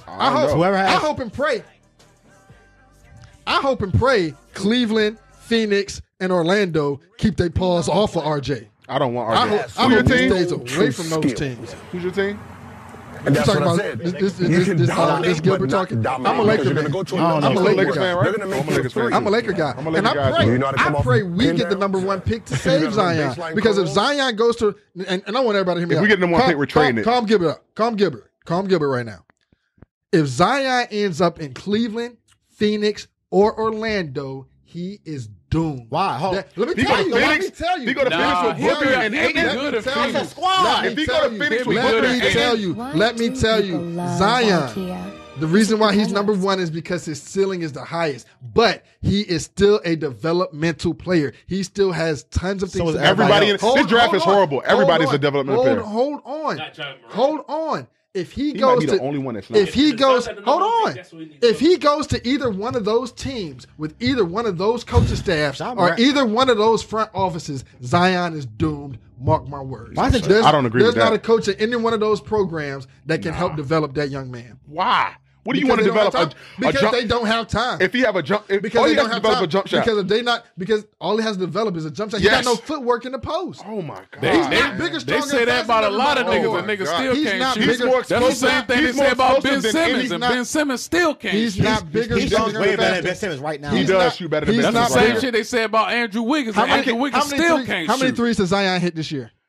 I don't know. Whoever has- I hope and pray Cleveland, Phoenix, and Orlando keep their paws off of RJ. I don't want I RJ. hope, Who's I your hope he team? stays away from those teams. Who's your team? And that's Talking what I about said. this You can dominate, this Gilbert but not talking. dominate I'm a Laker because you're man. gonna go to I don't another know. I'm a You're a Laker Lakers guy. fan, right? They're gonna make I'm a you Lakers fan. three. I'm a Laker guy. I'm a Laker And guy, too. You know how to come I off pray the we pin get the down? number 1 pick to You save know the Zion. baseline Because if curl? Zion goes to, and I want everybody to hear me If out. we get the number 1 pick, we're trading it. Calm Gilbert right now. If Zion ends up in Cleveland, Phoenix, or Orlando, he is doomed. Why? Hold on. Let me He go tell to you. Let me Phoenix. tell you. He go to Phoenix with he'll Booker be- and he'll be Ayton. good at Tell Phoenix. you. That's a squad. If he go to Phoenix with Let Booker me and tell Ayton. you. Let me tell you. Zion. The reason why he's number 1 is because his ceiling is the highest, but he is still a developmental player. He still has tons of things. is to everybody in- Hold- this draft hold is on. horrible. Everybody's a developmental player. Hold on. Not John Morant. Hold on. If he He might goes be to the only one that's not. if he If goes, it's not at the hold number one on. pick, that's what he needs to If go. he goes to either one of those teams with either one of those coaching staffs John or Morant- either one of those front offices, Zion is doomed. Mark my words. Why is it- There's- I don't agree with There's not that. a coach in any one of those programs that can help develop that young man. Why? What do you Because want to they don't develop? have time. A Because jump? they don't have time. If he have a jump, because all they he has don't to have develop time. a jump shot. Because all he has to develop is a jump shot. He Yes. got no footwork in the post. Oh my God. They, He's they, not bigger, they stronger, say that faster about a than lot of LeBron. niggas, Oh and my niggas God. still He's can't not shoot. bigger- more That's the explosive. same thing they He's say more about Ben explosive than Simmons, any- and Ben Simmons still can't He's shoot. not bigger, He's stronger, way better than faster. Ben Simmons right now. He He's does not- shoot better than he's Ben That's not the Simmons. same bigger. shit they say about Andrew Wiggins, How and many- Andrew Wiggins how many still threes- can't How many shoot. threes has Zion hit this year?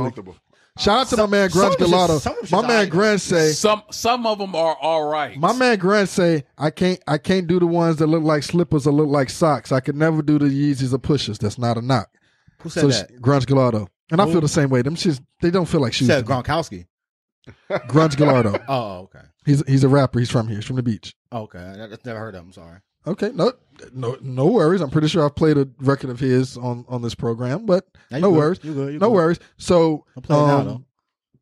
ugly. comfortable. Shout out to my man Grunge Gelato. My man Grunge say some of them are all right. My man Grunge say I can't do the ones that look like slippers or look like socks. I could never do the Yeezys or pushers. That's not a knock. Who said that? Grunge Gelato. And I feel the same way. Them shits, they don't feel like shoes. Said to me. Gronkowski. Grunge Gallardo. Oh, okay. He's a rapper. He's from here. He's from the beach. Okay. I've never heard of him. Sorry. Okay, no worries. I'm pretty sure I've played a record of his on this program, but no worries. You good. No worries. So, I'm playing now, though.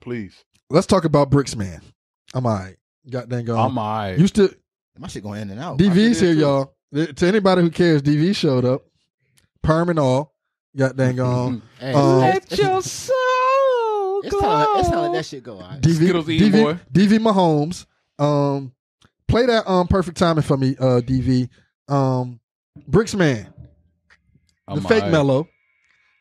Please. let's talk about Bricks, man. I'm all right. God dang gone. I'm all right. Used to My shit going in and out. DV's here, y'all. To anybody who cares, DV showed up, perm and all. God dang gone. Hey, Let your soul it's glow. time to let that shit go. All right. Skittles eating boy. DV Mahomes. Play that perfect timing for me, DV. Bricks man. I'm The fake all right. Mello.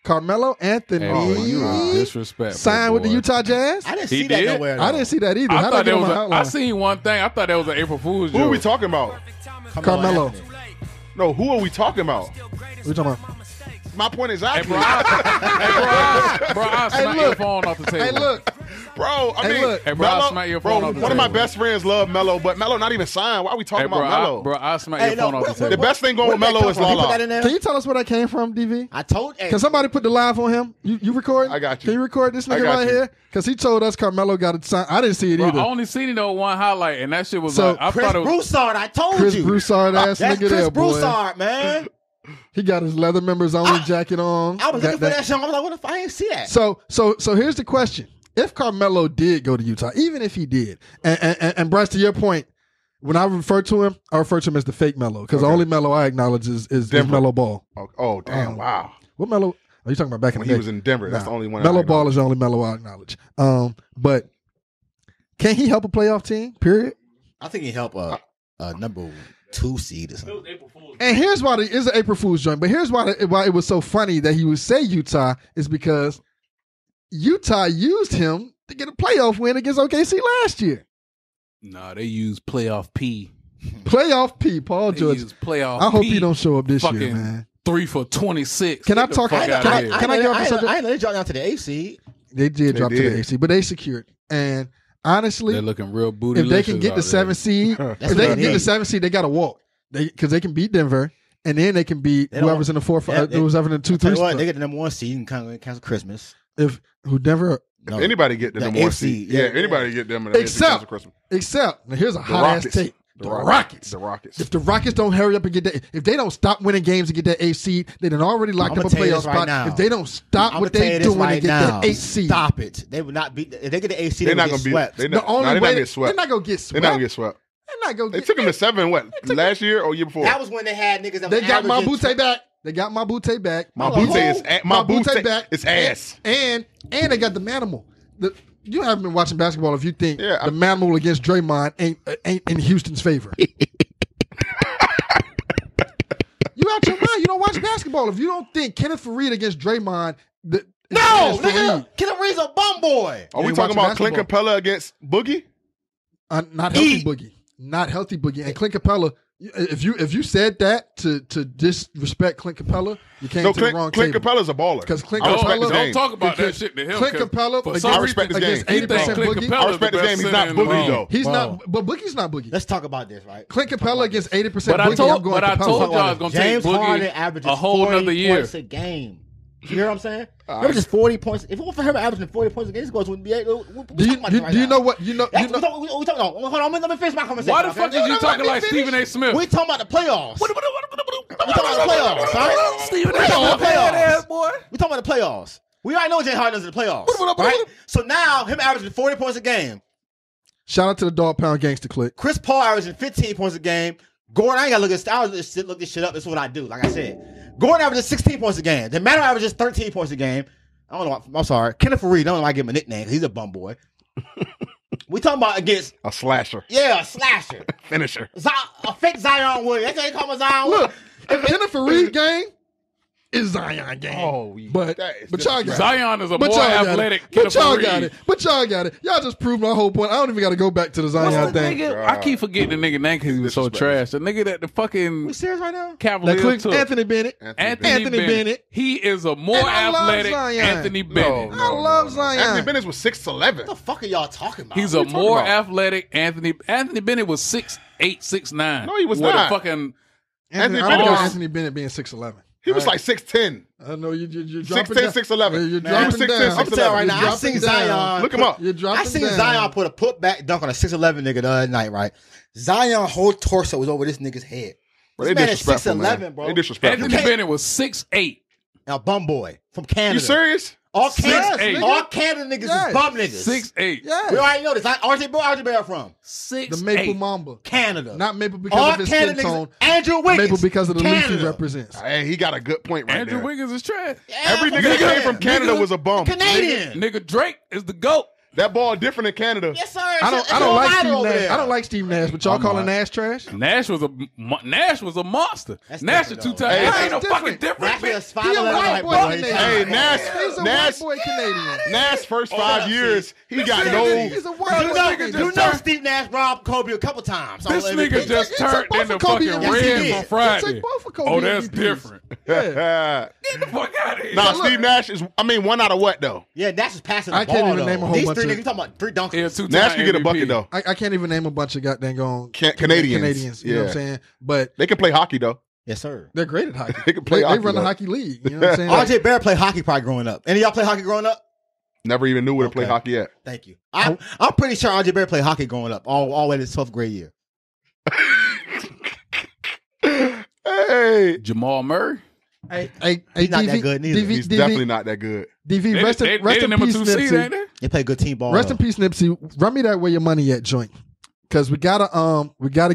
Carmelo Anthony. Hey, bro, you are disrespectful. Signed with the boy. Utah Jazz. I didn't He see that did? nowhere. I didn't see that either. I How'd thought get that on was. my I outline? seen one thing. I thought that was an April Fool's joke. Who are we talking about? Carmelo. Anthony. No, who are we talking about? What you talking about? My point is Hey, actually, bro, I'll smack your phone off the table. Hey, look. bro. I Hey, mean, look. Hey, bro, I'll Melo, smack your bro, phone off the one of my table. best friends love Melo, but Melo not even signed. Why are we talking Hey, bro, about Melo? I'll smack Hey, your no, phone off the The table. best thing going with Melo is He put that Lala. in there. Can you tell us where that came from, DV? I told. Hey, Can somebody put the live on him? You recording? I got you. Can you record this I nigga got right you. here? Because he told us Carmelo got it signed. I didn't see it Bro, either. I only seen it on one highlight, and that shit was So, like I Chris thought it was. Broussard. I told Chris you. Broussard ass That's nigga Chris there, boy. Broussard, man. He got his leather members only jacket on. I was Got looking for that shit. I was like, what if I didn't see that? So here's the question: if Carmelo did go to Utah, even if he did, and Bryce, to your point, when I refer to him as the fake Melo, because the only Melo I acknowledge is Denver. Melo Ball. Oh, damn! Wow. What Melo? Are you talking about back in When the he day? was in Denver, that's Nah. the only one. Melo I Ball know. is the only Melo I acknowledge. But can he help a playoff team? Period. I think he helped a number 2 seed or It something. was April Fool's. And here's why it's an April Fool's joint. But here's why it was so funny that he would say Utah is because Utah used him to get a playoff win against OKC last year. Nah, they use playoff P. Playoff P, Paul They George. use playoff. I hope P. he don't show up this year, Fucking man. 3 for 26. Can I Get the talk- fuck can outta I- here. can I get off the subject? I ain't let it drop down to the 8 seed. They did drop to did. the AC, but they secured. And honestly, They're looking real booty. if they can get the 7 seed, That's if what they they can get the need. 7 seed, they got to walk. Because they can beat Denver, and then they can beat They don't whoever's in the 4, 5, they- whoever's in the 2, Tell 3 you what, spot. they get the number 1 seed and kind of cancel Christmas. If who Denver, No. If anybody get the The number 1 AFC, seed, yeah, yeah, yeah. anybody get them. Except- Christmas. except now here's a The hot ass Rockets. take. The Rockets. The Rockets. If the Rockets don't hurry up and get that, if they don't stop winning games and get that 8 seed, they done already locked I'ma up a tell you playoff this right spot. now. If they don't stop I'm what gonna tell they you this doing right and get now. that 8 seed, Stop it. They would not be. If they get the 8 seed, They're they not would gonna get be. swept. They're the not, only they're not way gonna get swept. they're not gonna get They're swept. not gonna get swept. They're not gonna They get. took him to 7. What last year or year before? That was when they had niggas. That They was got my averaging Butte back. They got my Butte back. My Butte is my Butte back. is ass. And they got the Manimal. You haven't been watching basketball if you think Yeah, the Manimal against Draymond ain't in Houston's favor. You out your mind. You don't watch basketball if you don't think Kenneth Faried against Draymond. No, against nigga. Faried. Kenneth Reed's a bum boy. Are we ain't talking watching about Clint basketball. Capella against Boogie? Not healthy Boogie. Not healthy Boogie. And Clint Capella. If you said that to disrespect Clint Capella, you came No, to the wrong Clint table. Capella's a baller. Because Clint I respect Capella his Don't game. talk about that Because shit to him. Clint 'cause Capella for against- some I respect his against game. He think 80% Clint Boogie. Capella's I respect the his best game. He's center not in the Boogie, league. though. He's Bro. not, but Boogie's not Boogie. Let's talk about this, right? Clint Capella against 80% But I Boogie. told, I'm going but I Capella. told y'all I was gonna take James Harden Boogie averages a whole 40 nother year. points a game. You hear what I'm saying? Averages 40 points. If it weren't for him averaging 40 points a game, this goes to NBA. Do you know what you know? That's You know what we talking about. Hold on, let me finish my conversation. Why the okay? fuck is you talking like Stephen A. Smith? We talking about the playoffs. We talking about the playoffs, right? Stephen We talking about the playoffs. boy. We talking about the playoffs. We already know James Harden is in the playoffs, right? So now him averaging 40 points a game. shout out to the Dog Pound Gangster Click. Chris Paul averaging 15 points a game. Gordon, I ain't gotta look this shit up. This is what I do. Like I said, Gordon averages 16 points a game. The Matter averages 13 points a game. I don't know. I'm sorry, Kenneth Faried. I don't know why I give him a nickname because he's a bum boy. We talking about against A slasher. a slasher, Finisher. a fake Zion Williams. That's what they call him, Zion Look, Williams. Kenneth Faried game is Zion game. Oh, but that is y'all got it. Zion is a But more y'all got athletic it. kid. But y'all got it. But y'all got it. Y'all just proved my whole point. I don't even got to go back to the Zion What's the thing. nigga? I keep forgetting the nigga name because he was so trash. The nigga that the fucking We serious right now? That Cavaliers click took. Anthony Bennett. Anthony Bennett. He is a more And I love athletic Zion. Anthony Bennett. I love Zion. Anthony Bennett was 6'11". What the fuck are y'all talking about? He's What a you talking more about? athletic Anthony. Anthony Bennett was 6'8", 6'9". No, he was with not. a fucking. Anthony Bennett Bennett. was- Anthony Bennett being 6'11". He was like 6'10". I know you're dropping 6'10", down. 6'11". You're He was dropping 6'10", down. I'm telling you right You're now, I dropping seen down. Zion. Look him up. You're dropping I seen down. Zion put a putback dunk on a 6'11" nigga the other night, right? Zion's whole torso was over this nigga's head. Bro, This they man is disrespectful, 6'11", man. bro. They disrespectful. Anthony Bennett was 6'8". Now, bum boy from Canada. You serious? All Canada, 6'8". all Canada niggas Yes. is bum niggas. 6'8". Yeah. We already know this. RJ Bear from 6'8". The Maple Mamba. Canada. Not Maple because all of his Canada skin niggas. tone. Andrew Wiggins. Maple because of the leaf he Canada. represents. Hey, he got a good point right Andrew there. Wiggins is trash. Every nigga that came from Canada was a bum. Canadian. Nigga Drake is the GOAT. That ball different in Canada. Yes, sir. I don't like Steve Nash. I don't like Steve Nash, but y'all calling Nash trash? Nash was a monster. That's Nash a different, 2-time. though. It Hey, ain't no that's fucking different. difference. Nash bitch. is He a white boy Canadian. Hey, Nash, He's a Nash, white boy Canadian. Nash first 5 years, he got He's no. a white You boy know, Canadian. you know Steve Nash robbed Kobe a couple times. This nigga just He took turned both into of Kobe fucking MVPs. red Yes, on he did. Friday. He took both of Kobe Oh, that's MVPs. different. Nah, Get the fuck out of here. Steve Nash is. I mean, one out of what though? Yeah, Nash is passing the I ball, can't even though. name a whole These bunch three of- niggas, you talking about three dunkers. Yeah, 2-time Nash can get a bucket MVP. though. I can't even name a bunch of goddamn gone Canadians. You know what I'm Yeah. saying? But They can play hockey though. Yes, sir. they're great at hockey. They can play They hockey, run a though. hockey league. You know what I'm saying? Like, RJ Bear played hockey probably growing up. Any of y'all play hockey growing up? Never even knew where to play Okay. hockey at. Thank you. I'm pretty sure RJ Bear played hockey growing up, all the way to 12th grade year. Hey, Jamal Murray. hey, He's not DV, that good neither. he's definitely not that good. DV, rest They in the number peace, 2 seed, ain't Nipsey. they? They play good team ball. Rest in peace, Nipsey. Run me that where your money at joint, because we gotta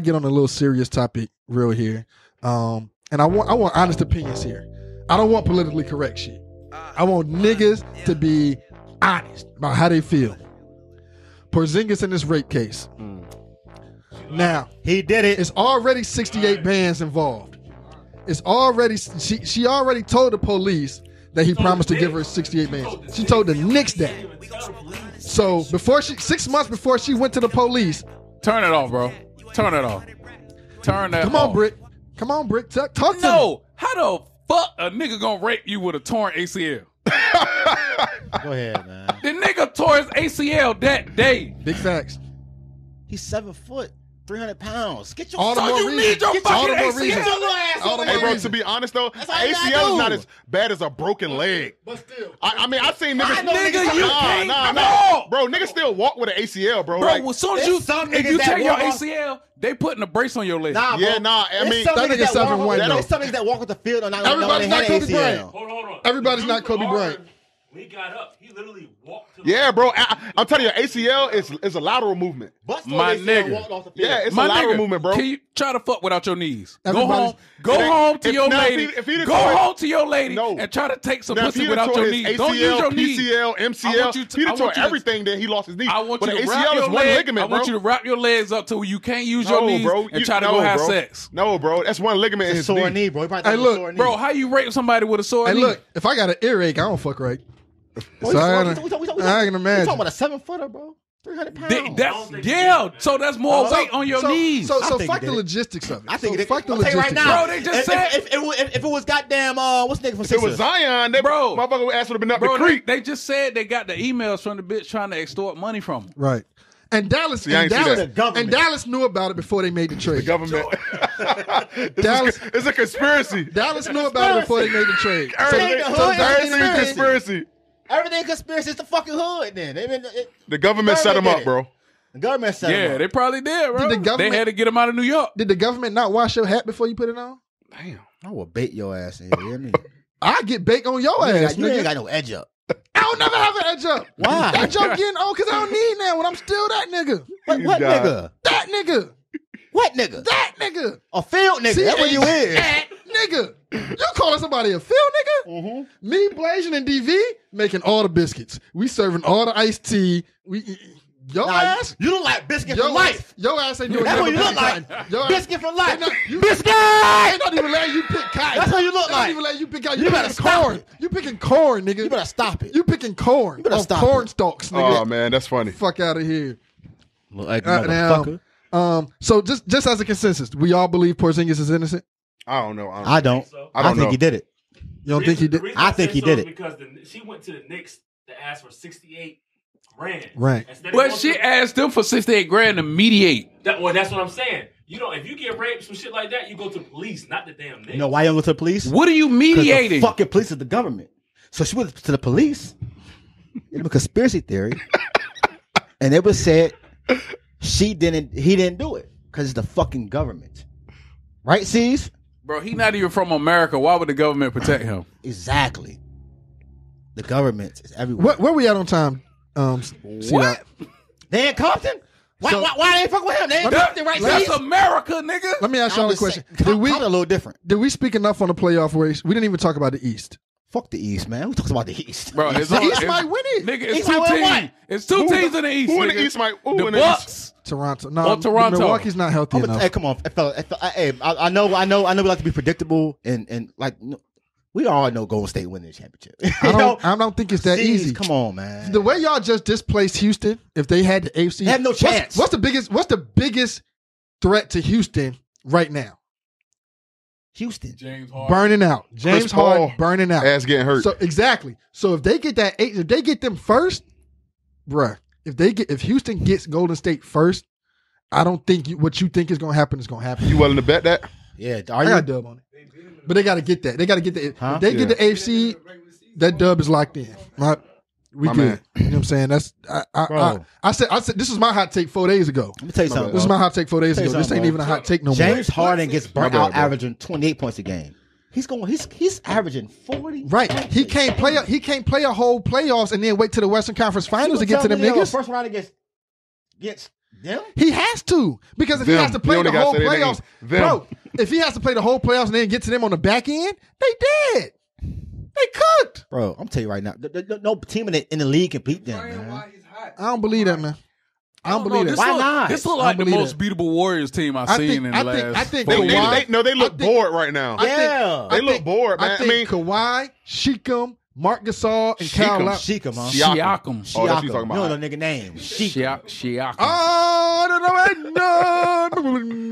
get on a little serious topic real here. And I want honest opinions here. I don't want politically correct shit. I want niggas to be honest about how they feel. Porzingis in this rape case. Now, He did it. it's already 68 bands involved. It's already she already told the police that he promised to give her 68 bands. She told the Knicks that. So before 6 months before she went to the police, Turn it off, bro. Turn it off. Turn that come off. on, Brick. Come on, Brick. Talk to me. No. How the fuck a nigga gonna rape you with a torn ACL? Go ahead, man. The nigga tore his ACL that day. Big facts. He's 7 foot, 300 pounds. Get your All the So more you reason. need your Get all the fucking more ACL. reason. Get your little ass All over the Hey, there. bro, reason. to be honest though, That's all you gotta ACL is do. not as bad as a broken leg. But still. I mean, I seen niggas. Nigga, you can't nah. walk. Bro, niggas still walk with an ACL, bro. Bro, Like, as soon as there's you some if niggas you that take your walk off- ACL, they putting a brace on your leg. Nah, Yeah, bro. nah, I There's mean- some That niggas nigga that 7'1" walk- though. There's some niggas that walk with the field and not Everybody's know not they had Kobe ACL. Bryant. Hold on. Everybody's not Kobe Bryant. When he got up, he literally walked to the yeah, bro. I'm telling you, ACL is a lateral movement. Bust My those ACL nigga. walked off the field. Yeah, it's My a lateral nigga, movement, bro. Can you try to fuck without your knees? Go Everybody's- home. Go home to if- your now, lady. if he'd Go tore- home to your lady No. and try to take some Now, if pussy he'd without tore your his knees. Don't use your knees. PCL, I want MCL, you to- he'd I have tore want you to- everything that he lost his knee. I want but you the to wrap ACL your is one leg. ligament, I want bro. you to wrap your legs up to you can't use your No, knees bro. and try to go have sex. No, bro. That's one ligament in It's a his sore knee. knee, bro. He probably Hey, thought it was a look, sore knee. Bro, how you rape somebody with a sore Hey, knee? look, if I got an earache, I don't fuck right. Bro, So I we can talking imagine. about a 7-footer, bro. 300 pounds. So that's more weight on your knees. So I think fuck he the did it. logistics of it. I think so it- fuck the I'll tell you logistics. right now. Bro, they just said- if it was goddamn what's the nigga from If it was Sixers? Zion, that Bro. motherfucker ass would have been up Bro, the creek. they just said they got the emails from the bitch trying to extort money from him. Right. And Dallas, See, I ain't see that. The government. and Dallas knew about it before they made the trade. The government. Dallas- It's a conspiracy. Dallas knew about it before they made the trade. Everything the so hood, everything everything is conspiracy. Everything conspiracy is the fucking hood. Then The government set him up, bro. The government set Yeah, him they up. probably did, bro. Did the government- They had to get him out of New York. Did the government not wash your hat before you put it on? Damn. I will bait your ass in here. You hear me? I get baked on your ass, You ain't nigga. got no edge up. I don't never have an edge up. Why? That joke getting old because I don't need that when I'm still that nigga. What God. nigga? That nigga. What nigga? That nigga. A field nigga. That's what you is. That nigga. You calling somebody a field nigga? Mm-hmm. Me, Blasian, and DV making all the biscuits. We serving all the iced tea. Your ass. You look like biscuit Your for life. Your ass ain't doing That's nothing what you but look like. cotton. Your ass- Biscuit for life. They not- you- Biscuit! They not even letting you pick cotton. That's how you look They like. not even letting you pick out. You You better picking stop corn. it. You picking corn, nigga. You better stop it. You picking corn. You better off stop corn it. stalks, nigga. Oh man, that's funny. Fuck out of here. Look like Now, so just as a consensus, we all believe Porzingis is innocent. I don't know. I don't. so. I don't think know. he did it. You don't think he did? I think he did it. Because she went to the Knicks to ask for 68 grand. Right. Instead of But going she to- asked them for 68 grand to mediate. Well, that's what I'm saying. You know, if you get raped, some shit like that, you go to the police, not the damn nigga. You know why you don't go to the police? What are you 'Cause mediating? the fucking police is the government. So she went to the police. It was a conspiracy theory, and it was said he didn't do it because it's the fucking government, right? C's? Bro, he not even from America. Why would the government protect him? Exactly. The government is everywhere. Where we at on time? What? They ain't Compton? Why they ain't fuck with him? They ain't Compton, right? That's C's? America, nigga. Let me ask y'all a question. Did Compton a little different. we speak enough on the playoff race? We didn't even talk about the East. Fuck the East, man. Who talks about the East? Bro, The East might win it. Nigga, it's East two might win teams. what? It's two teams in the East. Who in nigga. the East might? Who The in the East? Bucks. Toronto. No, Toronto. Milwaukee's not healthy enough. Hey, come on. Hey, I know we like to be predictable and like we all know Golden State winning the championship. I don't think it's that C's, easy. Come on, man. The way y'all just displaced Houston, if they had the AFC, They have no chance. What's the biggest threat to Houston right now? Houston. James Harden. Burning out. James Paul, Harden burning out. Ass getting hurt. So exactly. So if they get if they get them first, bruh, if Houston gets Golden State first, I don't think what you think is gonna happen is gonna happen. You willing to bet that? Yeah, I got a dub on it. But they gotta get that. They gotta get that. Huh? If they get the AFC, that dub is locked in. Right? We My good. man. You know what I'm saying? That's I said this was my hot take 4 days ago. Let me tell you something. This is my hot take 4 days Tell you ago. This something, ain't bro. even a hot take no more. James Harden gets burnt My bad, out bro. averaging 28 points a game. He's averaging 40. Right. He can't play a whole playoffs and then wait till the Western Conference Finals to get to them niggas. First round against them? He has to. Because if he Them. has to You play only the gotta whole say their playoffs, name. Them. bro, if he has to play the whole playoffs and then get to them on the back end, they dead. They cooked. Bro, I'm telling you right now, no team in the league can beat them, man. I don't believe that, man. I don't believe that. Why not? This look I like don't the believe most that. beatable Warriors team I've seen in the last. I think They Kawhi. look bored right now. Yeah. They look bored, man. I think Kawhi, Sheekum, Mark Gasol, and Kyle Lowry. Sheekum, huh? Siakam. Oh, that's what you talking about. No nigga name. Sheekum. Siakam. Oh,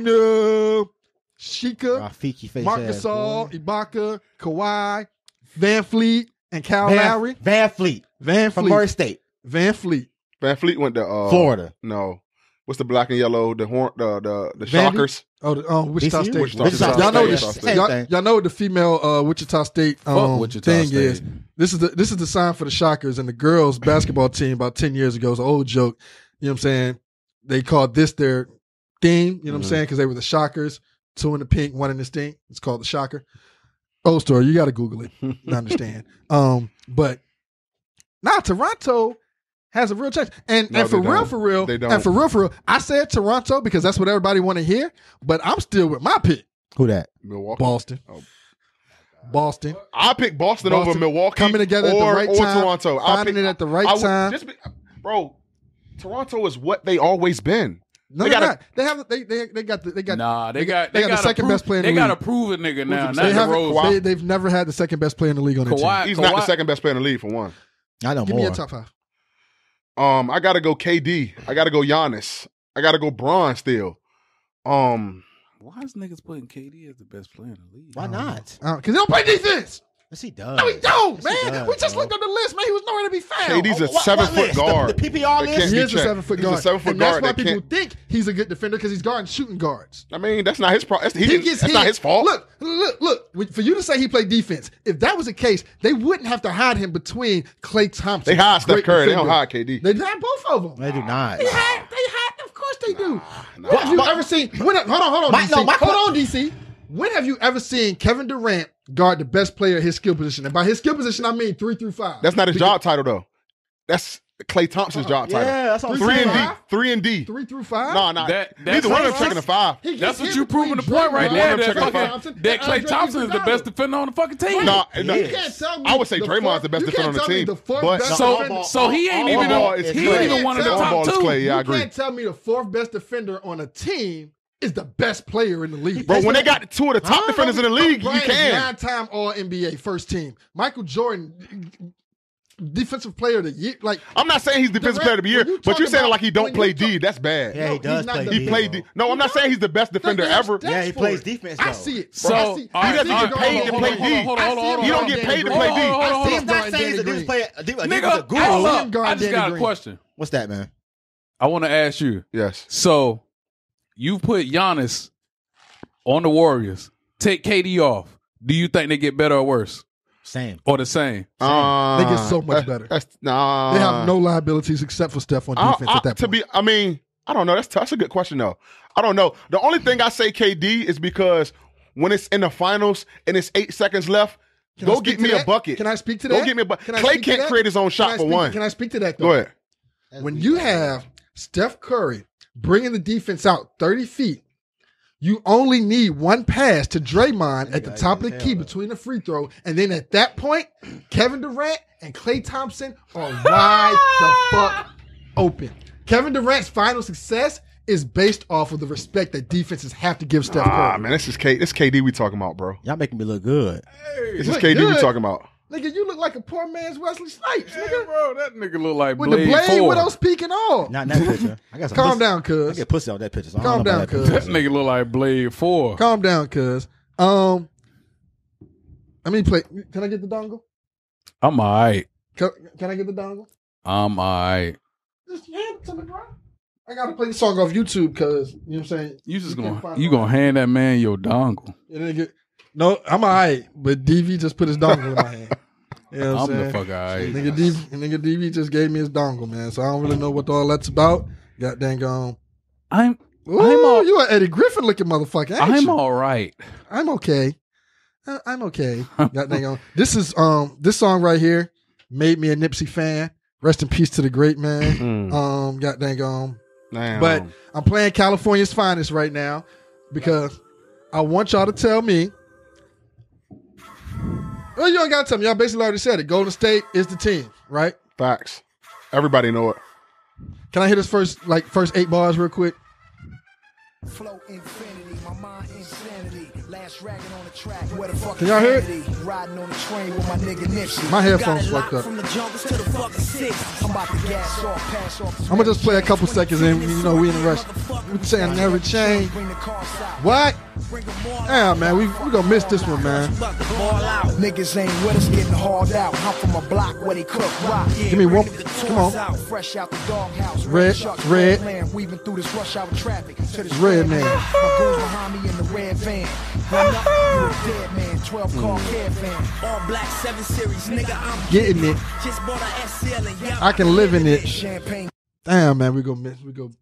no. Sheeka, Rafiki face Mark ass, Gasol, boy. Ibaka, Kawhi, Van Fleet, and Kyle Lowry. Van Fleet Van from Fleet. Murray State, Van Fleet. Van Fleet went to Florida. No, what's the black and yellow? The Vandy? Shockers. Wichita VCU? State. Wichita Y'all know State. this. Same thing. Y'all know what the female Wichita State Wichita thing State. is. This is the sign for the Shockers and the girls basketball team about 10 years ago. It's an old joke. You know what I'm saying? They called this their theme. You know what I'm saying? Because they were the Shockers. 2 in the pink, 1 in the stink. It's called the Shocker. Old story. You got to Google it to understand. But now Toronto has a real chance. And No, for they real, don't. for real, They don't. and for real, I said Toronto because that's what everybody want to hear. But I'm still with my pick. Who that? Milwaukee. Boston. Oh. Boston. I pick Boston over Milwaukee. Coming together at the or, right or time. Toronto. Finding it at the right time. Bro, Toronto is what they always been. No, They they're gotta- not. They got the second best player in the They got a league. proven nigga now. They Not DeRozan. they've never had the second best player in the league on their team. He's not the second best player in the league for one. I know Give more. me a top 5. I gotta go KD. I gotta go Giannis. I gotta go Bron still. Why is niggas putting KD as the best player in the league? Why not? Because they don't play defense. Yes, he does. No, he don't, Yes, he man. does, We just bro. looked up the list, man. He was nowhere to be found. KD's a What 7-foot list? guard. The PPR That list? can't He be is a checked. 7-foot He's guard. a 7-foot And that's guard why that people can't. think he's a good defender because he's guarding shooting guards. I mean, that's not his problem. That's hit. not his fault. Look. For you to say he played defense, if that was the case, they wouldn't have to hide him between Klay Thompson. They hide Steph great Curry. They don't defender. hide KD. They hide both of them. They do not. They hide. Of course they do. When have you ever seen? Hold on, My- DC. no, my- Hold on, DC. When have you ever seen Kevin Durant guard the best player at his skill position? And by his skill position, I mean 3 through 5. That's not his job title though. That's Klay Thompson's job title. Yeah, that's what I'm 3 and saying. D. 3 and D. 3 through 5. No. That's Neither one of them Klay checking the 5. He That's gets what hit you proving the between point right Draymond there. and That Klay fucking that Klay Thompson is the best defender on the fucking team. No, He no. is. You can't tell me I would say the Draymond's fourth- the best you defender can't on the tell me team. the fourth But best So defender- so he ain't all even ball is he Klay. ain't even one of the All top ball is two. Klay. Yeah, I You agree. can't tell me the 4th best defender on a team is the best player in the league. Bro, when they got 2 of the top defenders in the league, you Bryant is can. 9-time All NBA first team. Michael Jordan, defensive player of the year. Like I'm not saying he's defensive player of the year, When you but you're talk saying about- like he don't when play you talk- D. That's bad. Yeah, he No, does he's not play the- He D. played D. No, I'm not saying he's the best defender ever. Yeah, he for plays it. defense, I though. see it. So, I see- all I right, see all it right, going paid to on. play D. I see him You going don't get on paid to Danny play Green. D. I see He's him not going saying he's Danny a defense Green. player. A defense Nigga, guru. hold I see up. him guard I just Danny got a Green. question. What's that, man? I want to ask you. Yes. So you put Giannis on the Warriors. Take KD off. Do you think they get better or worse? Same. Or the same? They get so much better. Nah. They have no liabilities except for Steph on defense at that point. I don't know. That's a good question though. I don't know. The only thing I say KD is because when it's in the finals and it's 8 seconds left, go get me a bucket. Can I speak to that? Go get me a bucket. Clay can't create his own shot for one. Can I speak to that though? Go ahead. When you have Steph Curry bringing the defense out 30 feet, you only need one pass to Draymond at the top of the key between the free throw. And then at that point, Kevin Durant and Klay Thompson are wide the fuck open. Kevin Durant's final success is based off of the respect that defenses have to give Steph Curry. Man, this KD we talking about, bro. Y'all making me look good. This is KD we talking about. Nigga, you look like a poor man's Wesley Snipes, nigga. Bro, that nigga look like With Blade the Blade 4. Widow's peaking off. Not in that picture. I got some Calm pussy. down, I cuz. get pussy on that picture. So I Calm don't know down, about that cuz. That picture. nigga look like Blade 4. Calm down, cuz. Let me play. Can I get the dongle? I'm all right. Can I get the dongle? I'm all right. Just hand it to me, bro. I gotta play the song off YouTube because you know what I'm saying. You just can't find you my- gonna hand that man your dongle. No, I'm all right, but DV just put his dongle in my hand. You know what I'm I'm saying? the fuck all right. Nigga DV just gave me his dongle, man. So I don't really know what all that's about. God dang on. You an Eddie Griffin looking motherfucker, ain't I'm you? all right. I'm okay. I'm okay. God dang on. This song right here made me a Nipsey fan. Rest in peace to the great man. God dang on. Damn. But I'm playing California's Finest right now because I want y'all to tell me. Well, you don't got to tell me. Y'all basically already said it. Golden State is the team, right? Facts. Everybody know it. Can I hit his first 8 bars real quick? Flow infinity, my mind insanity. Last ragging on the track. Where the fuck Can y'all hear it? Riding on the train with my nigga Nipsey. My headphones fucked up. From the junkers to the fucking six. I'm about to gas off, pass off. I'm gonna just play a couple seconds in. You know, we in a rush. We saying never change. What? Damn, man, we gonna miss this one, man. Niggas ain't with us getting hauled out. I'm from a block where they cook rock. Give me one. Come on. Fresh out the doghouse. Red. Weaving through this rush hour traffic to this Red man. My goons behind me in the red van. Run up, you a dead man. 12 car caravan. All black 7 series, nigga. I'm Getting it. just bought a SL and yeah. I can live in it. Champagne. Damn, man, we go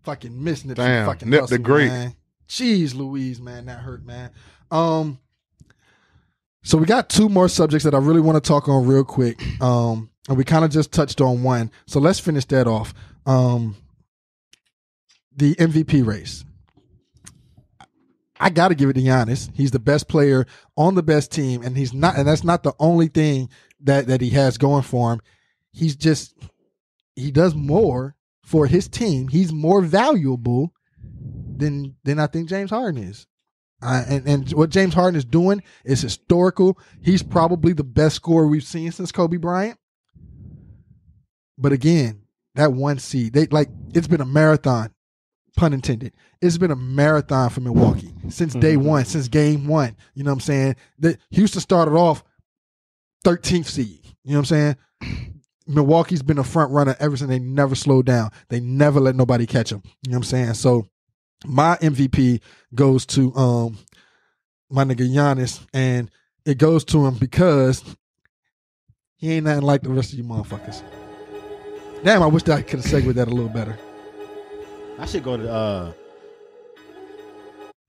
fucking miss Nipsey Damn, fucking Nip Hussle, the Great. man. Jeez Louise, man, that hurt, man. So we got 2 more subjects that I really want to talk on real quick. And we kind of just touched on one. So let's finish that off. The MVP race. I got to give it to Giannis. He's the best player on the best team, and that's not the only thing that he has going for him. He does more for his team. He's more valuable than I think James Harden is. And what James Harden is doing is historical. He's probably the best scorer we've seen since Kobe Bryant. But again, that 1 seed, it's been a marathon, pun intended. It's been a marathon for Milwaukee since day one, since game 1. You know what I'm saying? Houston started off 13th seed. You know what I'm saying? Milwaukee's been a front runner ever since. They never slowed down. They never let nobody catch them. You know what I'm saying? So my MVP goes to my nigga Giannis, and it goes to him because he ain't nothing like the rest of you motherfuckers. Damn, I wish that I could have segued that a little better. I should go to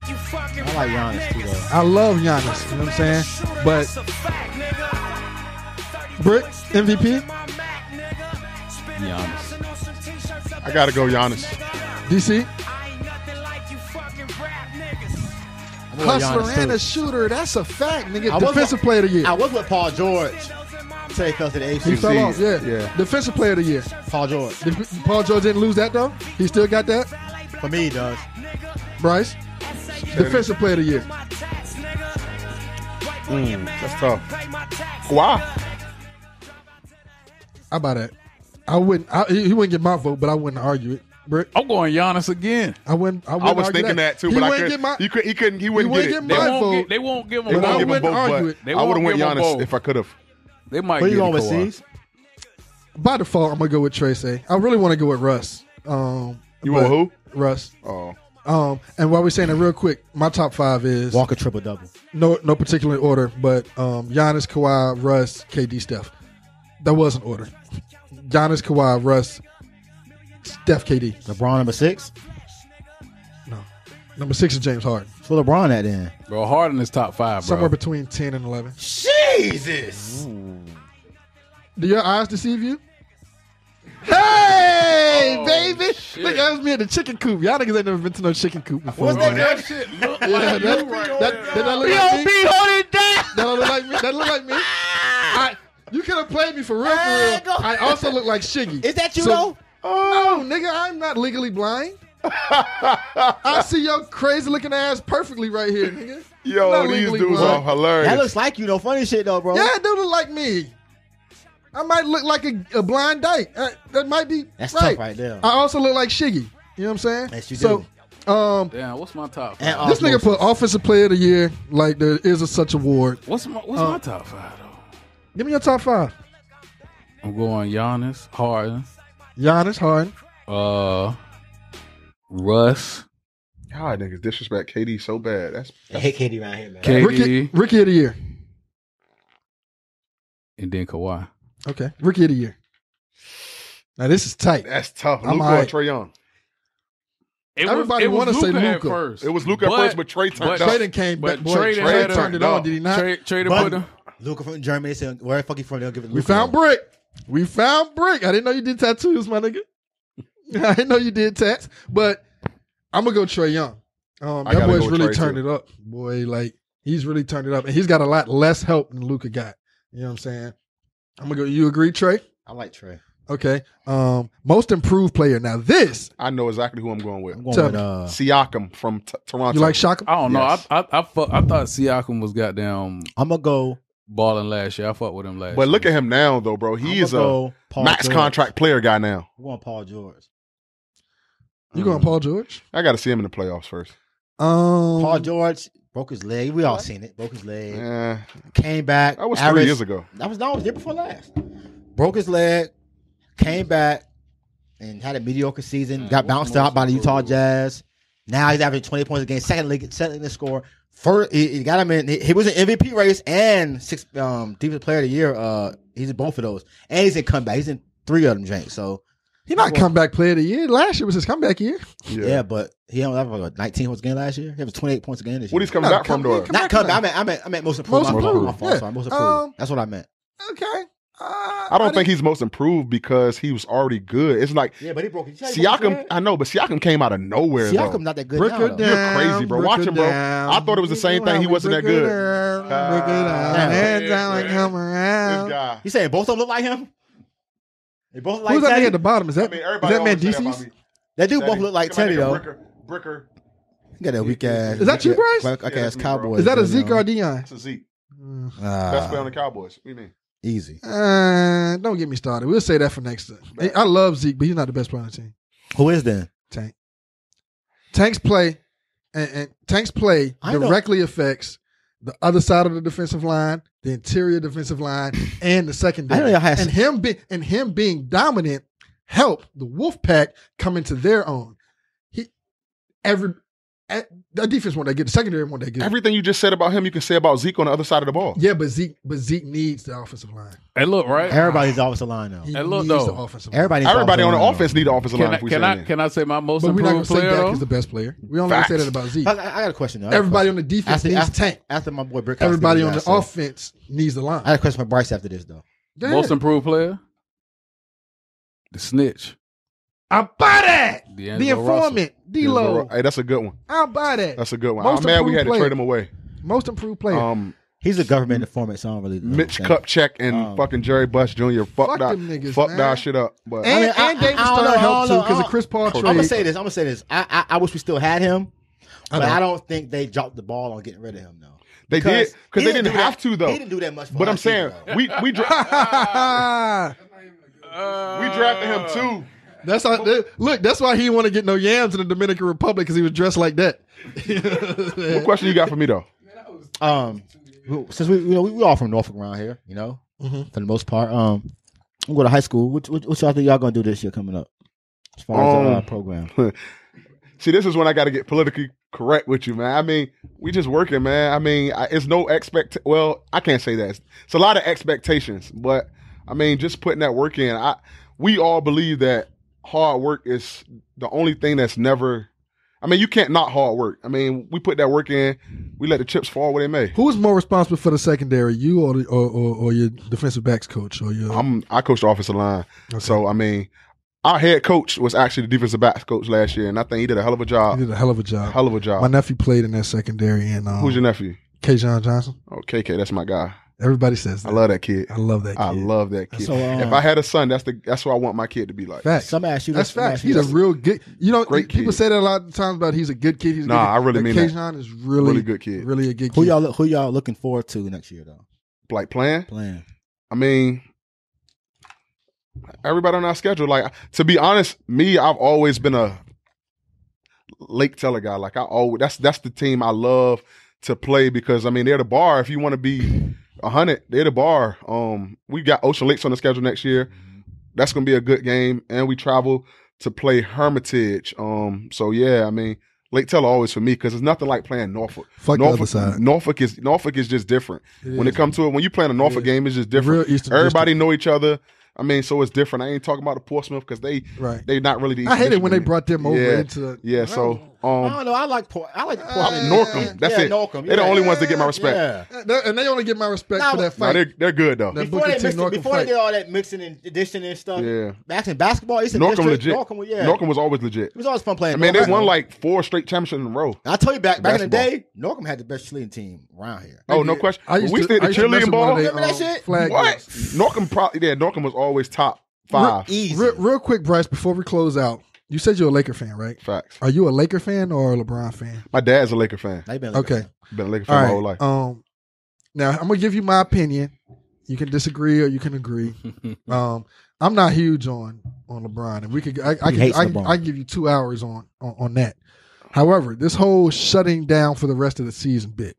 I like Giannis too though. I love Giannis, you know what I'm saying? But Brick, MVP? Giannis. I gotta go Giannis. DC? I'm going Hustler Giannis, and too. a shooter, that's a fact, nigga. I was- Defensive player of the year. I was with Paul George. Until he fell to the ACC. He fell off, yeah. Yeah. Defensive player of the year. Paul George. Paul George didn't lose that though? He still got that? For me, he does. Bryce? Defensive player of the year. That's tough. Why? How about that? He wouldn't get my vote, but I wouldn't argue it. Brick? I'm going Giannis again. I wouldn't I was argue thinking that too, He but I wouldn't couldn't. get my, He wouldn't he get wouldn't it. get They my won't, vote. they won't give They him But I won't give him wouldn't both, argue but it. They I would have won't went give him Giannis both. if I could have. They might Who get you going with, Kawhi. C's? By default, I'm gonna go with Tracy. I really want to go with Russ. You want who? Russ. Oh, And while we're saying that real quick, my top 5 is Walker triple double. no particular order, but Giannis, Kawhi, Russ, KD, Steph. That was an order. Giannis, Kawhi, Russ, Steph, KD. LeBron number 6. No, number 6 is James Harden. So LeBron at then. Bro, Harden is top 5, bro. Somewhere between 10 and 11. Jesus. Do your eyes deceive you? Hey, baby! shit. Look, that was me at the chicken coop. Y'all niggas ain't never been to no chicken coop before. What's that man. good shit look Yeah, like that you right look there. like me. hold it down. That don't look like me. That look like me. You could have played me for real, for real. I also look like Shiggy. Is that you though? No, nigga, I'm not legally blind. I see your crazy looking ass perfectly right here, nigga. Yo, Not these legally dudes blind. are hilarious. That looks like you though. Funny shit though, bro. Yeah, it do look like me. I might look like a blind dyke. That might be That's right. tough right there. I also look like Shiggy. You know what I'm saying? Yes, you so, do. Damn, what's my top 5? And this nigga put Offensive Player of the Year like there is a such award. What's my top 5 though? Give me your top 5. I'm going Giannis, Harden, Giannis, Harden. Russ, Y'all niggas disrespect KD so bad. That's I hate KD around here, man. KD, Rookie of the Year. and then Kawhi. Okay, Rookie of the Year. Now this is tight. tough. I'm Luka all or right. Trae Young. Everybody wanna say Luka at Luka. first. It was Luka at first, but Trae turned Trey up. done came back. But Boy, Trey Trey had turned it on. Did he not? Trey to But- put him. Luka from Germany said, "Where the fuck you from?" They'll give it. We found Brick. We found Brick. I didn't know you did tattoos, my nigga. I didn't know you did tats. But I'm gonna go Trae Young. I That gotta boy's go really Trae, turned too. it up, boy. Like he's really turned it up, and he's got a lot less help than Luka got. You know what I'm saying? I'm gonna go. You agree, Trey? I like Trey. Okay. Most improved player. Now this, I know exactly who I'm going with. I'm going Tell with me. Siakam from Toronto. you like Shaka? I don't know. Yes. I thought Siakam was goddamn I'm gonna go. balling last year. I fucked with him last year. But look at him now, though, bro. He I'ma is a go Paul max George. contract player guy now. I'm going Paul George. You going Paul George? I got to see him in the playoffs first. Paul George broke his leg. We all seen it. Broke his leg. Yeah, Came back. that was 3 averaged- years ago. That was the year before last. Broke his leg. Came back and had a mediocre season. Got bounced out by the Utah Jazz. Now he's averaging 20 points a game. Second league to score. First, he got him in. He was in MVP race and defensive player of the year. He's in both of those, and he's in comeback. He's in 3 of them, Jank. So He not comeback player of the year. Last year was his comeback year. yeah, but he only had 19 points a game last year. He was 28 points a game this year. What he's coming back from, though? Not comeback. I meant most improved. Most My fault, improved, my fault. yeah. Sorry, most improved. That's what I meant. Okay. I don't think he's most improved because he was already good. It's like Yeah, but he broke it. Siakam. I know, but Siakam came out of nowhere. Siakam though. not that good Break now. it though. down. You're crazy, bro. break Watch it him, bro. down. I thought it was the same thing. He wasn't that Break it good. down, break it down. Damn. Hands down like come This around. guy. You saying both of them look like him? They both look like Who's that Teddy? nigga at the bottom? Is I that mean, is everybody that man always say that about DC's? me. They do both Teddy. look like Look at my Teddy nigga though. Bricker. He got that weak ass. Is that you, Bryce? Like Yeah, ass that's me, bro. Cowboys. Is that a you Zeke know. or a Dion? That's a Zeke. Best Ah, player on the Cowboys. What do you mean? easy. Don't get me started. We'll say that for next time. Hey, I love Zeke, but he's not the best player on the team. Who is then? Tank. Tank's play and Tank's play I know. directly affects the other side of the defensive line, the interior defensive line, and the I secondary. know y'all had And him being dominant helped the Wolfpack come into their own. The defense won't that good. The secondary won't that good. Everything you just said about him, you can say about Zeke on the other side of the ball. Yeah, but Zeke needs the offensive line. Hey, look, right? Everybody's offensive line though. He Hey, look, needs though. the offensive line. Everybody needs Everybody on the offensive offense need the offensive line. If we say that. Can I say my most But we're not going improved to say player? Dak though? is the best player. We only going to say that about Zeke. line. I got a question though. Everybody on the defense After- needs after- Tank. After my boy Brick. Everybody on the offense needs the line. I had a question for Bryce after this though. Go Most ahead. improved player? The snitch. I'll buy that. D'Angelo The informant, D-Lo. Hey, that's a good one. I'll buy that. That's a good one. Most I'm mad we had to improved trade him away. Most improved player. He's a government informant, so I don't really. Mitch understand. Kupchak and fucking Jerry Buss Jr. Fuck fucked that, them niggas, fucked man. that shit up. But and I David don't Stern know, helped too I don't because know. of Chris Paul I'm trade. gonna say this. I wish we still had him, but know. I don't think they dropped the ball on getting rid of him though. they did because he they didn't do have that- to though. He didn't do that much. For But I'm us saying either, though. we drafted him too. That's how. Look, that's why he didn't want to get no yams in the Dominican Republic because he was dressed like that. What question you got for me though? Since we all from Norfolk around here, you know, for the most part. I'm going to high school. What y'all think y'all gonna do this year coming up as far as the program? See, this is when I got to get politically correct with you, man. I mean, we just working, man. I mean, it's no well, I can't say that. It's a lot of expectations, but I mean, just putting that work in. We all believe that hard work is the only thing that's never. I mean, you can't not hard work. I mean, we put that work in. We let the chips fall where they may. Who's more responsible for the secondary, you or your defensive backs coach, or your? I coach the offensive line, so I mean. Our head coach was actually the defensive backs coach last year, and I think he did a hell of a job. He did a hell of a job. Hell of a job. My nephew played in that secondary. And who's your nephew? K-John Johnson. Oh, KK, that's my guy. Everybody says that. I love that kid. I love that kid. So, if I had a son, that's what I want my kid to be like. Facts. Somebody ask you that's facts. He's a real good. You know, great people kid. say that a lot of times about he's a good kid. He's a good kid. I really mean that. K-John is really good kid. Really a good Who kid. Who y'all looking forward to next year though? Like playing? Playing. I mean, everybody on our schedule. Like, to be honest, I've always been a Lake Teller guy. Like, that's the team I love to play because I mean they're the bar. If you want to be 100, they're the bar. We got Ocean Lakes on the schedule next year. That's gonna be a good game, and we travel to play Hermitage. So yeah, I mean. Lake Teller always for me because it's nothing like playing Norfolk. Fuck Norfolk, the other side. Norfolk is just different. When it comes to it, when you playing a Norfolk game, it's just different. Everybody know each other. I mean, so it's different. I ain't talking about the Portsmouth because they not really the East I hate it when they Michigan. brought them over into the So I don't know. I like Portland. Norcom. That's it. Norcom. They're the only ones that get my respect. Yeah. and they only get my respect for that No, fight. they're good though. That Before Booker they, T. Norcom before they fight. did all that mixing and addition and stuff, Yeah. back in basketball, it's a Norcom district. legit. Norcom was always legit. It was always fun playing. I mean, they Norcom. won like 4 straight championships in a row. I tell you back in the Basketball. day, Norcom had the best cheerleading team around here. Oh, no question. I used We to- stayed I the used to mess cheerleading with one ball. of they, Remember that shit? flag What? girls. Norcom was always top 5. Easy. Real quick, Bryce, before we close out, you said you're a Laker fan, right? Facts. Are you a Laker fan or a LeBron fan? My dad's a Laker fan. They been Okay. Been a Laker All fan my right. whole life. Now I'm gonna give you my opinion. You can disagree or you can agree. I'm not huge on LeBron, and we could I hates can LeBron. I can give you 2 hours on that. However, this whole shutting down for the rest of the season bit,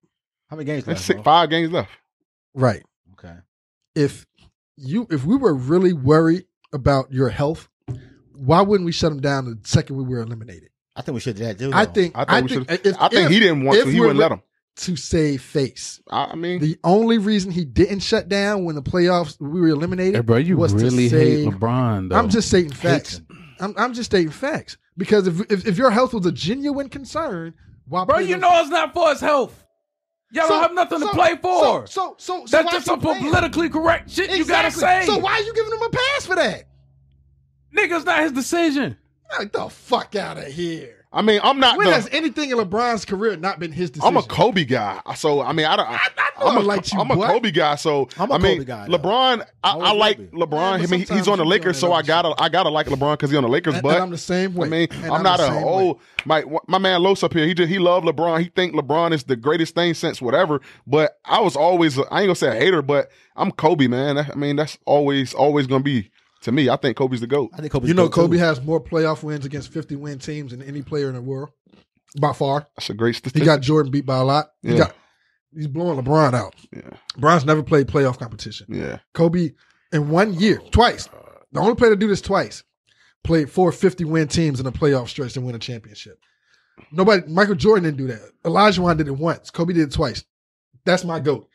How many games That's left? 5 games left. right? Okay. If we were really worried about your health, why wouldn't we shut him down the second we were eliminated? I think we should do that too. I though. think I think he didn't want if to. He we're wouldn't let him. to save face. I mean, The only reason he didn't shut down when the playoffs we were eliminated, Hey, bro, you was to really hate save- LeBron, though. I'm just stating facts. him. I'm just stating facts because if your health was a genuine concern, why Bro, play you those- know it's not for his health. Y'all don't have nothing to play for. So That's why just you some playing? politically correct shit you gotta say. So why are you giving him a pass for that? Nigga's not his decision. Like the fuck out of here. I'm not. When has anything in LeBron's career not been his decision? I'm a Kobe guy, so I mean, know I'm I a liked you, I'm a boy. Kobe guy, so I'm a I mean, Kobe guy, though. LeBron, I Always like will be. LeBron. Yeah, I but mean, he's sometimes on the you Lakers, feel so like I gotta like LeBron because he's on the Lakers. And But I'm the same way. I mean, And I'm not the a same old way. my man Los up here. He loved LeBron. He think LeBron is the greatest thing since whatever. But I was always I ain't gonna say a hater, but I'm Kobe, man. I mean, that's always gonna be. To me, I think Kobe's the GOAT. I think Kobe's You know, good, too. Kobe has more playoff wins against 50-win teams than any player in the world, by far. That's a great He statistic. got Jordan beat by a lot. Yeah. He's blowing LeBron out. Yeah. LeBron's never played playoff competition. Yeah. Kobe, in 1 year, twice. The only player to do this twice played 4 50-win teams in a playoff stretch and win a championship. Michael Jordan didn't do that. Olajuwon did it once. Kobe did it twice. That's my GOAT.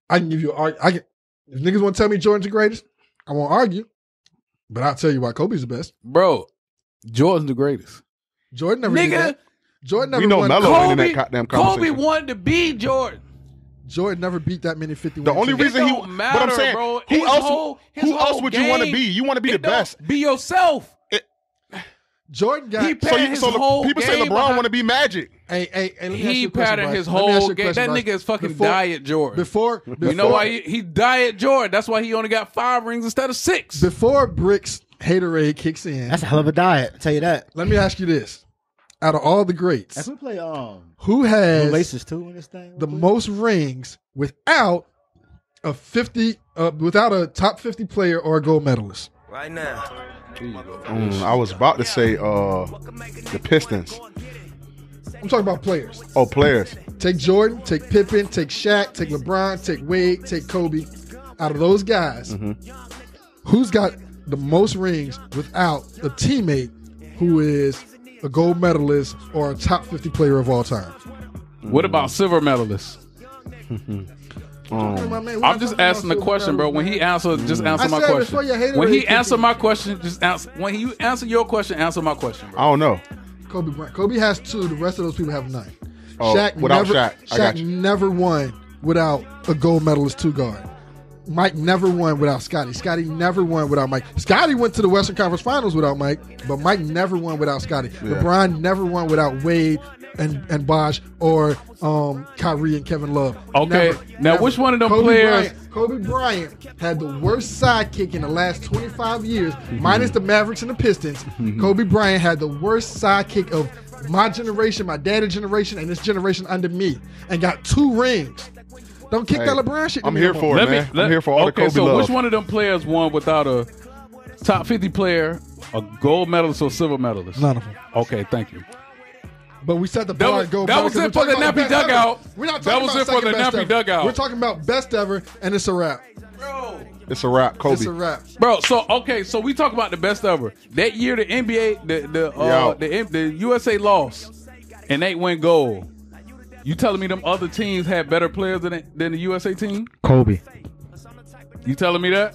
I can give you if niggas want to tell me Jordan's the greatest, I won't argue. But I'll tell you why Kobe's the best. Bro, Jordan's the greatest. Jordan never did Nigga, that. Jordan never We know won. Melo in that goddamn Kobe conversation. wanted to be Jordan. Jordan never beat that many 50-win The only teams. reason he, don't matter, but I'm saying, bro. who His else? whole Who else would you want to game, be? You want to be the It don't- best. Be yourself. Jordan got He patterned his whole people say game LeBron behind- want to be Magic. Hey, let me ask He you a question, patterned Bryce. his Let me ask whole you a game. question, That Bryce. nigga is fucking Before- Diet Jordan. Before You know why he Diet Jordan? That's why he only got 5 rings instead of 6. before Brick's haterade kicks in, That's a hell of a diet. I'll tell you that. let me ask you this: out of all the greats, If we play who has laces too in this thing, the most rings without a without a top 50 player or a gold medalist? Right now. I was about to say the Pistons. I'm talking about players. Oh, players. Take Jordan, take Pippen, take Shaq, take LeBron, take Wade, take Kobe. Out of those guys, who's got the most rings without a teammate who is a gold medalist, or a top 50 player of all time. What about silver medalists? I'm just asking the question, bro. When he answers, just answer my question. When he answer my question, just answer. When you answer your question, answer my question, bro. I don't know. Kobe Bryant. Kobe has 2. The rest of those people have 9. Oh, without Shaq. Shaq never won without a gold medalist 2 guard. Mike never won without Scotty. Scotty never won without Mike. Scotty went to the Western Conference Finals without Mike, but Mike never won without Scotty. Yeah. LeBron never won without Wade and Bosh or Kyrie and Kevin Love. Okay, now which one of them players? Kobe Bryant had the worst sidekick in the last 25 years, minus the Mavericks and the Pistons. Kobe Bryant had the worst sidekick of my generation, my dad's generation, and this generation under me, and got 2 rings. Don't kick that LeBron shit. I'm here for it, man. I'm here for all the Kobe so love. Which one of them players won without a top 50 player, a gold medalist or silver medalist? None of them. Okay, thank you. But we set the bar at gold. That was it for the nappy dugout. We're not that talking was about it for the second nappy best dugout. ever. We're talking about best ever, and it's a wrap. Bro. It's a wrap, Kobe. It's a wrap, bro. So we talk about the best ever. That year, the NBA, the USA lost, and they win gold. You telling me them other teams had better players than the USA team? Kobe. You telling me that?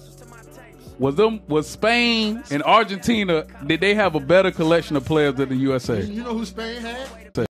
Was Spain and Argentina, did they have a better collection of players than the USA? You know who Spain had?